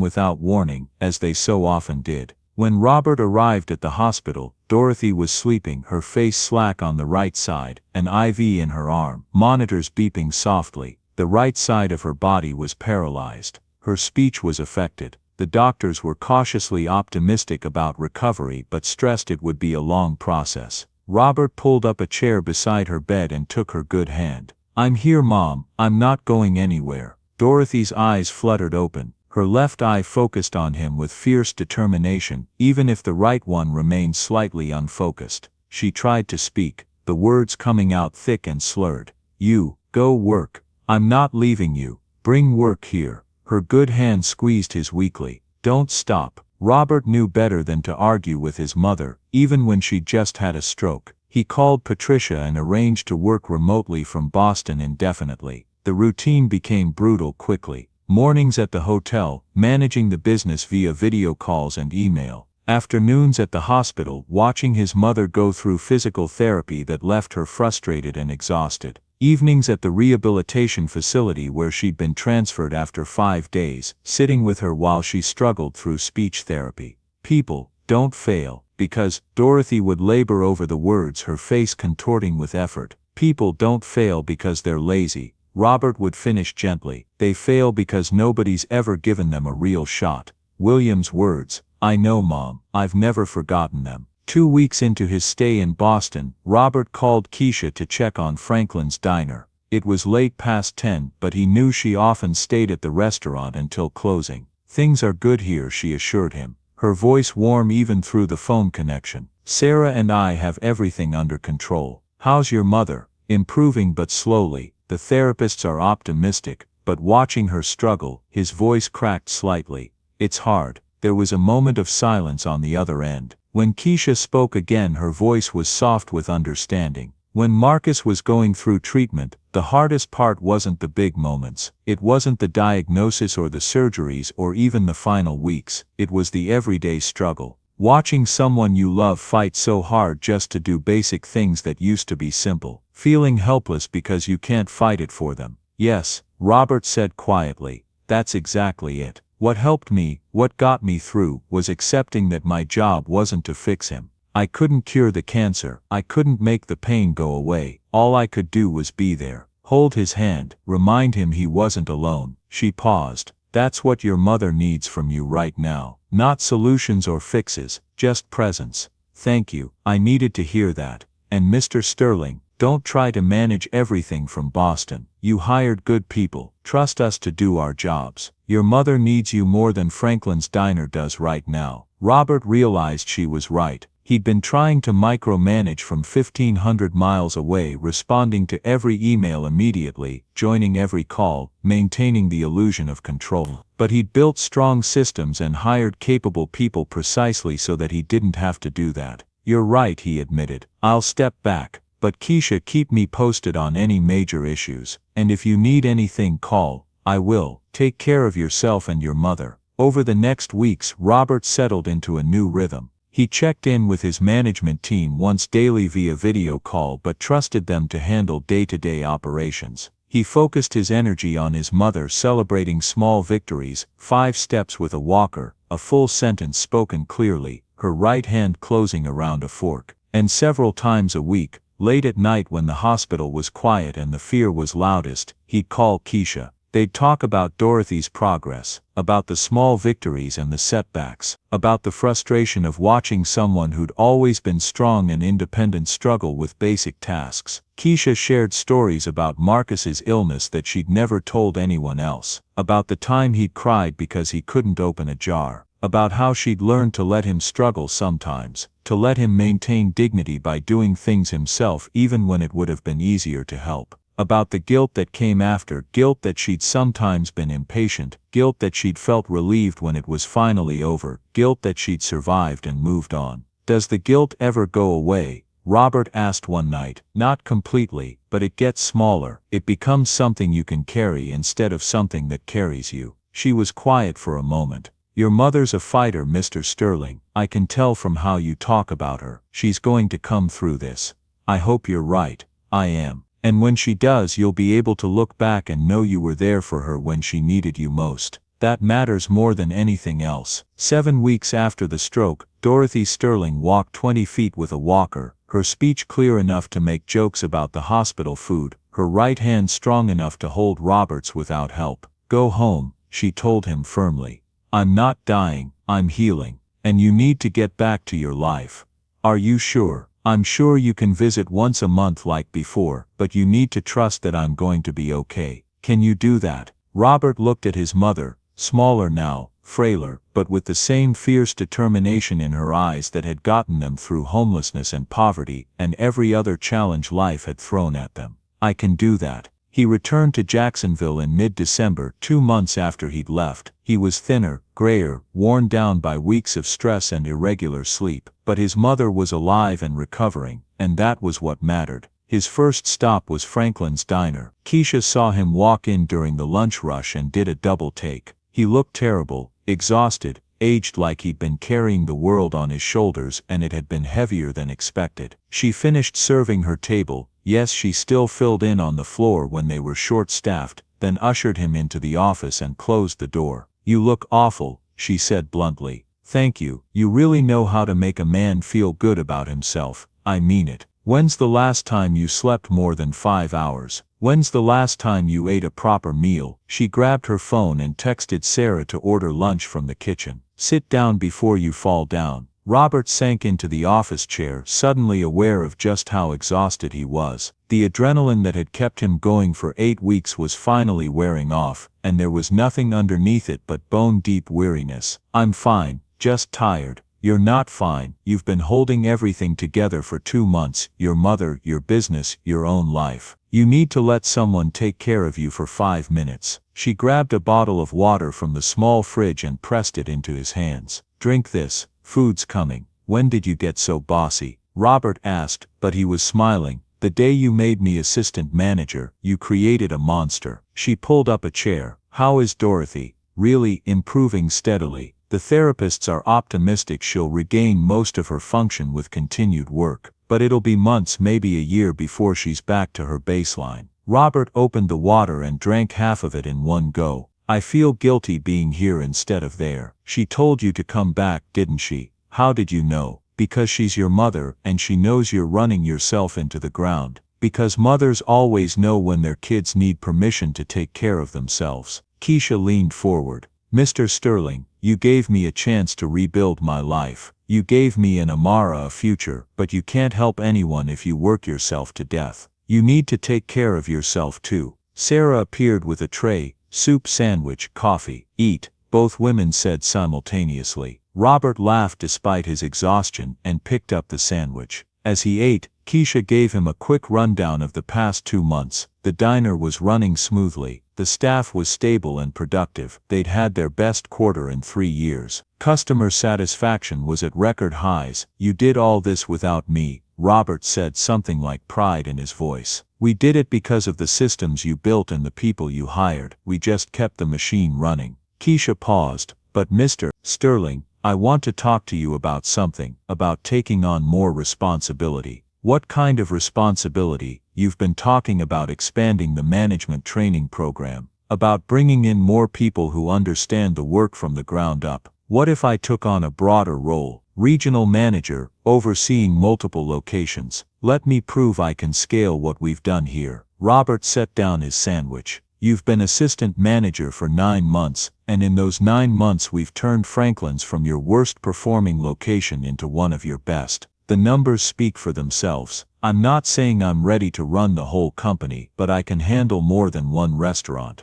without warning, as they so often did. When Robert arrived at the hospital, Dorothy was sleeping, her face slack on the right side, an IV in her arm, monitors beeping softly. The right side of her body was paralyzed. Her speech was affected. The doctors were cautiously optimistic about recovery but stressed it would be a long process. Robert pulled up a chair beside her bed and took her good hand. I'm here, Mom. I'm not going anywhere. Dorothy's eyes fluttered open. Her left eye focused on him with fierce determination, even if the right one remained slightly unfocused. She tried to speak, the words coming out thick and slurred. You, go work. I'm not leaving you. Bring work here. Her good hand squeezed his weakly. Don't stop. Robert knew better than to argue with his mother, even when she'd just had a stroke. He called Patricia and arranged to work remotely from Boston indefinitely. The routine became brutal quickly. Mornings at the hotel, managing the business via video calls and email. Afternoons at the hospital, watching his mother go through physical therapy that left her frustrated and exhausted. Evenings at the rehabilitation facility where she'd been transferred after 5 days, sitting with her while she struggled through speech therapy. People don't fail, because Dorothy would labor over the words, her face contorting with effort. People don't fail because they're lazy. Robert would finish gently. They fail because nobody's ever given them a real shot. William's words, I know, Mom. I've never forgotten them. 2 weeks into his stay in Boston, Robert called Keisha to check on Franklin's diner. It was late past 10, but he knew she often stayed at the restaurant until closing. Things are good here, she assured him, her voice warm even through the phone connection. Sarah and I have everything under control. How's your mother? Improving but slowly. The therapists are optimistic, but watching her struggle, his voice cracked slightly. It's hard. There was a moment of silence on the other end. When Keisha spoke again, her voice was soft with understanding. When Marcus was going through treatment, the hardest part wasn't the big moments. It wasn't the diagnosis or the surgeries or even the final weeks. It was the everyday struggle. Watching someone you love fight so hard just to do basic things that used to be simple. Feeling helpless because you can't fight it for them. Yes, Robert said quietly. That's exactly it. What helped me, what got me through, was accepting that my job wasn't to fix him. I couldn't cure the cancer. I couldn't make the pain go away. All I could do was be there. Hold his hand, remind him he wasn't alone. She paused. That's what your mother needs from you right now. Not solutions or fixes, just presence. Thank you. I needed to hear that. And Mr. Sterling, don't try to manage everything from Boston. You hired good people. Trust us to do our jobs. Your mother needs you more than Franklin's diner does right now. Robert realized she was right. He'd been trying to micromanage from 1,500 miles away, responding to every email immediately, joining every call, maintaining the illusion of control. But he'd built strong systems and hired capable people precisely so that he didn't have to do that. You're right, he admitted. I'll step back. But Keisha, keep me posted on any major issues. And if you need anything, call. I will. Take care of yourself and your mother. Over the next weeks, Robert settled into a new rhythm. He checked in with his management team once daily via video call but trusted them to handle day-to-day operations. He focused his energy on his mother celebrating small victories, 5 steps with a walker, a full sentence spoken clearly, her right hand closing around a fork, and several times a week, late at night when the hospital was quiet and the fear was loudest, he'd call Keisha. They'd talk about Dorothy's progress, about the small victories and the setbacks, about the frustration of watching someone who'd always been strong and independent struggle with basic tasks. Keisha shared stories about Marcus's illness that she'd never told anyone else, about the time he'd cried because he couldn't open a jar, about how she'd learned to let him struggle sometimes, to let him maintain dignity by doing things himself even when it would have been easier to help. About the guilt that came after, guilt that she'd sometimes been impatient, guilt that she'd felt relieved when it was finally over, guilt that she'd survived and moved on. Does the guilt ever go away? Robert asked one night. Not completely, but it gets smaller. It becomes something you can carry instead of something that carries you. She was quiet for a moment. Your mother's a fighter, Mr. Sterling. I can tell from how you talk about her. She's going to come through this. I hope you're right. I am. And when she does, you'll be able to look back and know you were there for her when she needed you most. That matters more than anything else. 7 weeks after the stroke, Dorothy Sterling walked 20 feet with a walker, her speech clear enough to make jokes about the hospital food, her right hand strong enough to hold Robert's without help. Go home, she told him firmly. I'm not dying, I'm healing. And you need to get back to your life. Are you sure? I'm sure you can visit once a month like before, but you need to trust that I'm going to be okay. Can you do that? Robert looked at his mother, smaller now, frailer, but with the same fierce determination in her eyes that had gotten them through homelessness and poverty and every other challenge life had thrown at them. I can do that. He returned to Jacksonville in mid-December, 2 months after he'd left. He was thinner, grayer, worn down by weeks of stress and irregular sleep, but his mother was alive and recovering, and that was what mattered. His first stop was Franklin's Diner. Keisha saw him walk in during the lunch rush and did a double take. He looked terrible, exhausted, aged like he'd been carrying the world on his shoulders and it had been heavier than expected. She finished serving her table. Yes, she still filled in on the floor when they were short-staffed, then ushered him into the office and closed the door. You look awful, she said bluntly. Thank you. You really know how to make a man feel good about himself. I mean it. When's the last time you slept more than 5 hours? When's the last time you ate a proper meal? She grabbed her phone and texted Sarah to order lunch from the kitchen. Sit down before you fall down. Robert sank into the office chair, suddenly aware of just how exhausted he was. The adrenaline that had kept him going for 8 weeks was finally wearing off, and there was nothing underneath it but bone-deep weariness. I'm fine, just tired. You're not fine. You've been holding everything together for 2 months, your mother, your business, your own life. You need to let someone take care of you for 5 minutes. She grabbed a bottle of water from the small fridge and pressed it into his hands. Drink this. Food's coming. When did you get so bossy? Robert asked, but he was smiling. The day you made me assistant manager, you created a monster. She pulled up a chair. How is Dorothy? Really, improving steadily. The therapists are optimistic she'll regain most of her function with continued work, but it'll be months, maybe a year before she's back to her baseline. Robert opened the water and drank half of it in one go. I feel guilty being here instead of there. She told you to come back, didn't she? How did you know? Because she's your mother and she knows you're running yourself into the ground. Because mothers always know when their kids need permission to take care of themselves. Keisha leaned forward. Mr. Sterling, you gave me a chance to rebuild my life. You gave me and Amara a future, but you can't help anyone if you work yourself to death. You need to take care of yourself too. Sarah appeared with a tray. Soup, sandwich, coffee. Eat, both women said simultaneously. Robert laughed despite his exhaustion and picked up the sandwich. As he ate, Keisha gave him a quick rundown of the past 2 months. The diner was running smoothly. The staff was stable and productive. They'd had their best quarter in 3 years. Customer satisfaction was at record highs. You did all this without me, Robert said, something like pride in his voice. We did it because of the systems you built and the people you hired. We just kept the machine running. Keisha paused. But Mr. Sterling, I want to talk to you about something, about taking on more responsibility. What kind of responsibility? you've been talking about expanding the management training program, about bringing in more people who understand the work from the ground up. What if I took on a broader role, regional manager, overseeing multiple locations? Let me prove I can scale what we've done here. Robert set down his sandwich. You've been assistant manager for 9 months, and in those 9 months we've turned Franklin's from your worst performing location into one of your best. The numbers speak for themselves. I'm not saying I'm ready to run the whole company, but I can handle more than one restaurant.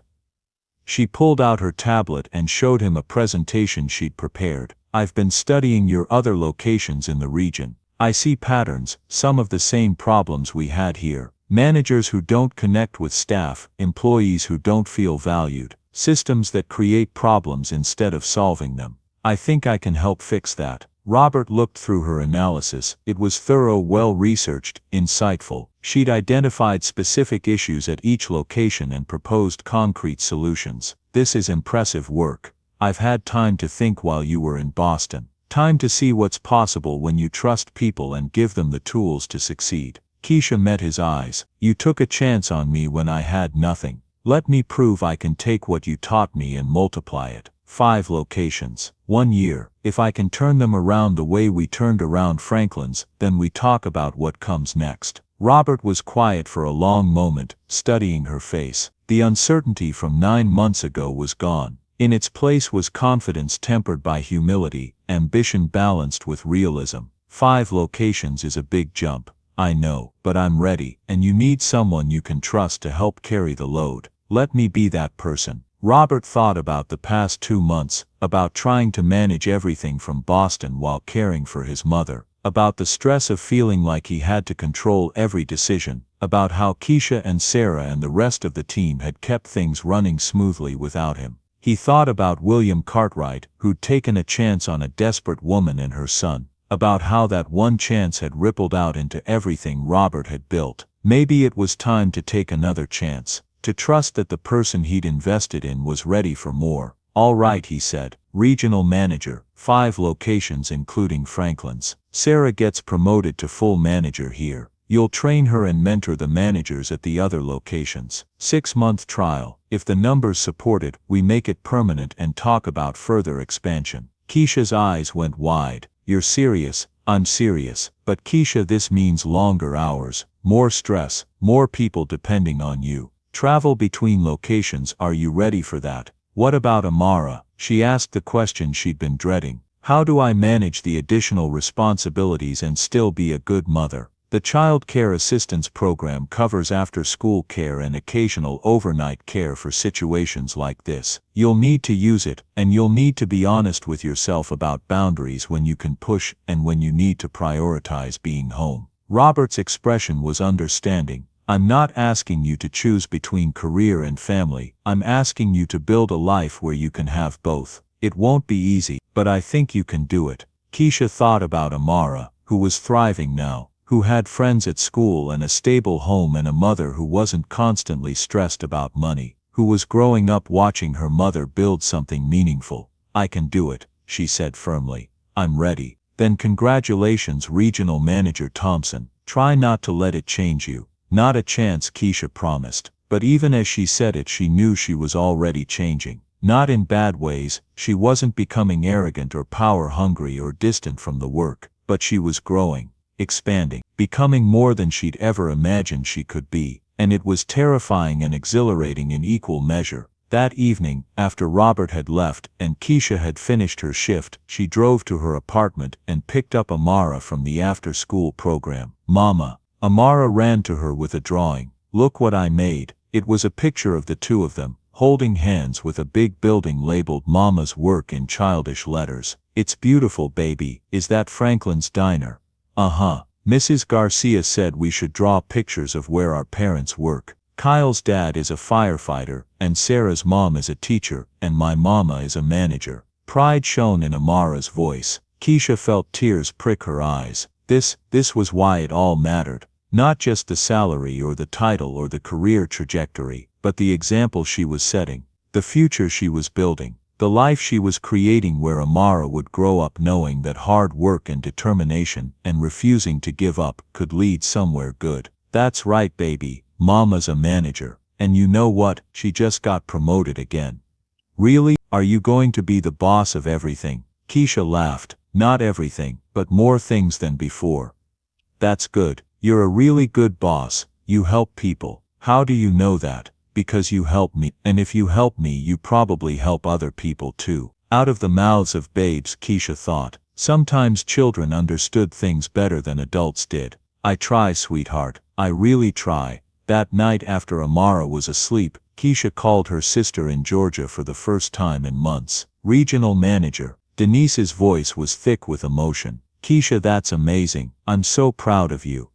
She pulled out her tablet and showed him a presentation she'd prepared. I've been studying your other locations in the region. I see patterns, some of the same problems we had here. Managers who don't connect with staff, employees who don't feel valued, systems that create problems instead of solving them. I think I can help fix that. Robert looked through her analysis. It was thorough, well-researched, insightful. She'd identified specific issues at each location and proposed concrete solutions. This is impressive work. I've had time to think while you were in Boston. Time to see what's possible when you trust people and give them the tools to succeed. Keisha met his eyes. You took a chance on me when I had nothing. Let me prove I can take what you taught me and multiply it. 5 locations, 1 year. If I can turn them around the way we turned around Franklin's, then we talk about what comes next. Robert was quiet for a long moment, studying her face. The uncertainty from 9 months ago was gone. In its place was confidence tempered by humility, ambition balanced with realism. 5 locations is a big jump. I know, but I'm ready, and you need someone you can trust to help carry the load. Let me be that person. Robert thought about the past 2 months, about trying to manage everything from Boston while caring for his mother, about the stress of feeling like he had to control every decision, about how Keisha and Sarah and the rest of the team had kept things running smoothly without him. He thought about William Cartwright, who'd taken a chance on a desperate woman and her son, about how that one chance had rippled out into everything Robert had built. Maybe it was time to take another chance, to trust that the person he'd invested in was ready for more. All right, he said. Regional manager, 5 locations including Franklin's. Sarah gets promoted to full manager here. You'll train her and mentor the managers at the other locations. 6-month trial. If the numbers support it, we make it permanent and talk about further expansion. Keisha's eyes went wide. You're serious? I'm serious. But Keisha, this means longer hours, more stress, more people depending on you. Travel between locations, are you ready for that? What about Amara? She asked the question she'd been dreading. How do I manage the additional responsibilities and still be a good mother? The Child Care Assistance Program covers after-school care and occasional overnight care for situations like this. You'll need to use it, and you'll need to be honest with yourself about boundaries when you can push and when you need to prioritize being home. Robert's expression was understanding. I'm not asking you to choose between career and family. I'm asking you to build a life where you can have both. It won't be easy, but I think you can do it. Keisha thought about Amara, who was thriving now, who had friends at school and a stable home and a mother who wasn't constantly stressed about money, who was growing up watching her mother build something meaningful. I can do it, she said firmly. I'm ready. Then congratulations, Regional Manager Thompson. Try not to let it change you. Not a chance, Keisha promised. But even as she said it, she knew she was already changing. Not in bad ways. She wasn't becoming arrogant or power-hungry or distant from the work, but she was growing, expanding, becoming more than she'd ever imagined she could be, and it was terrifying and exhilarating in equal measure. That evening, after Robert had left and Keisha had finished her shift, she drove to her apartment and picked up Amara from the after-school program. Mama. Amara ran to her with a drawing. Look what I made. It was a picture of the two of them, holding hands with a big building labeled Mama's Work in childish letters. It's beautiful, baby. Is that Franklin's Diner? Uh-huh. Mrs. Garcia said we should draw pictures of where our parents work. Kyle's dad is a firefighter, and Sarah's mom is a teacher, and my mama is a manager. Pride shone in Amara's voice. Keisha felt tears prick her eyes. This was why it all mattered. Not just the salary or the title or the career trajectory, but the example she was setting, the future she was building, the life she was creating where Amara would grow up knowing that hard work and determination and refusing to give up could lead somewhere good. That's right, baby, Mama's a manager. And you know what, she just got promoted again. Really? Are you going to be the boss of everything? Keisha laughed. Not everything, but more things than before. That's good. You're a really good boss. You help people. How do you know that? Because you help me, and if you help me you probably help other people too. Out of the mouths of babes, Keisha thought. Sometimes children understood things better than adults did. I try, sweetheart. I really try. That night after Amara was asleep, Keisha called her sister in Georgia for the first time in months. Regional manager. Denise's voice was thick with emotion. Keisha, that's amazing. I'm so proud of you.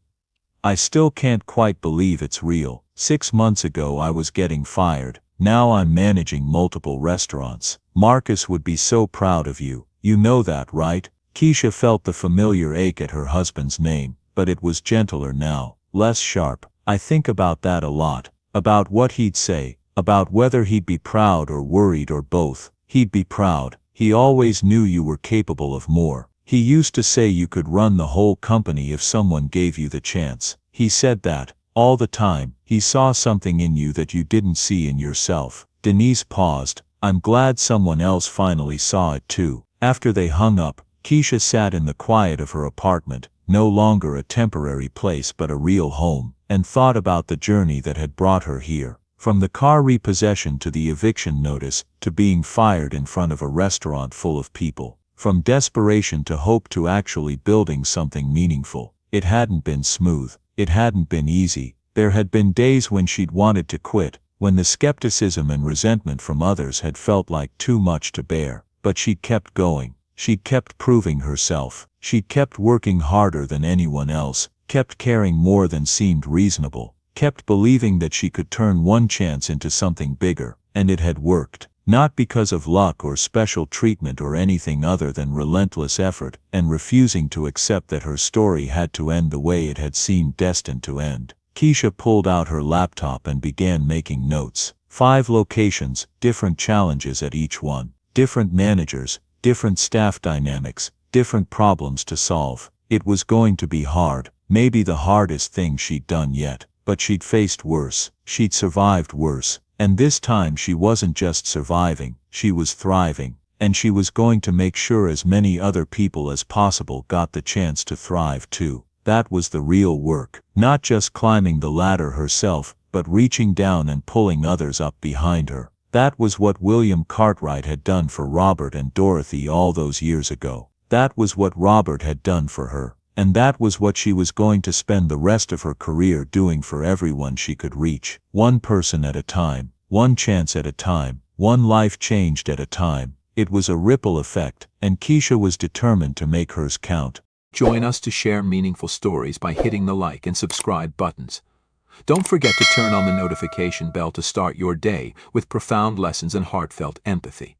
I still can't quite believe it's real. 6 months ago I was getting fired. Now I'm managing multiple restaurants. Marcus would be so proud of you. You know that, right? Keisha felt the familiar ache at her husband's name, but it was gentler now, less sharp. I think about that a lot. About what he'd say. About whether he'd be proud or worried or both. He'd be proud. He always knew you were capable of more. He used to say you could run the whole company if someone gave you the chance. He said that. All the time. He saw something in you that you didn't see in yourself. Denise paused. I'm glad someone else finally saw it too. After they hung up, Keisha sat in the quiet of her apartment, no longer a temporary place but a real home, and thought about the journey that had brought her here. From the car repossession to the eviction notice, to being fired in front of a restaurant full of people. From desperation to hope to actually building something meaningful. It hadn't been smooth. It hadn't been easy. There had been days when she'd wanted to quit, when the skepticism and resentment from others had felt like too much to bear. But she'd kept going. She'd kept proving herself. She'd kept working harder than anyone else, kept caring more than seemed reasonable, kept believing that she could turn one chance into something bigger, and it had worked. Not because of luck or special treatment or anything other than relentless effort and refusing to accept that her story had to end the way it had seemed destined to end. Keisha pulled out her laptop and began making notes. 5 locations, different challenges at each one, different managers, different staff dynamics, different problems to solve. It was going to be hard, maybe the hardest thing she'd done yet, but she'd faced worse, she'd survived worse. And this time she wasn't just surviving, she was thriving, and she was going to make sure as many other people as possible got the chance to thrive too. That was the real work, not just climbing the ladder herself, but reaching down and pulling others up behind her. That was what William Cartwright had done for Robert and Dorothy all those years ago. That was what Robert had done for her, and that was what she was going to spend the rest of her career doing for everyone she could reach. One person at a time, one chance at a time, one life changed at a time. It was a ripple effect, and Keisha was determined to make hers count. Join us to share meaningful stories by hitting the like and subscribe buttons. Don't forget to turn on the notification bell to start your day with profound lessons and heartfelt empathy.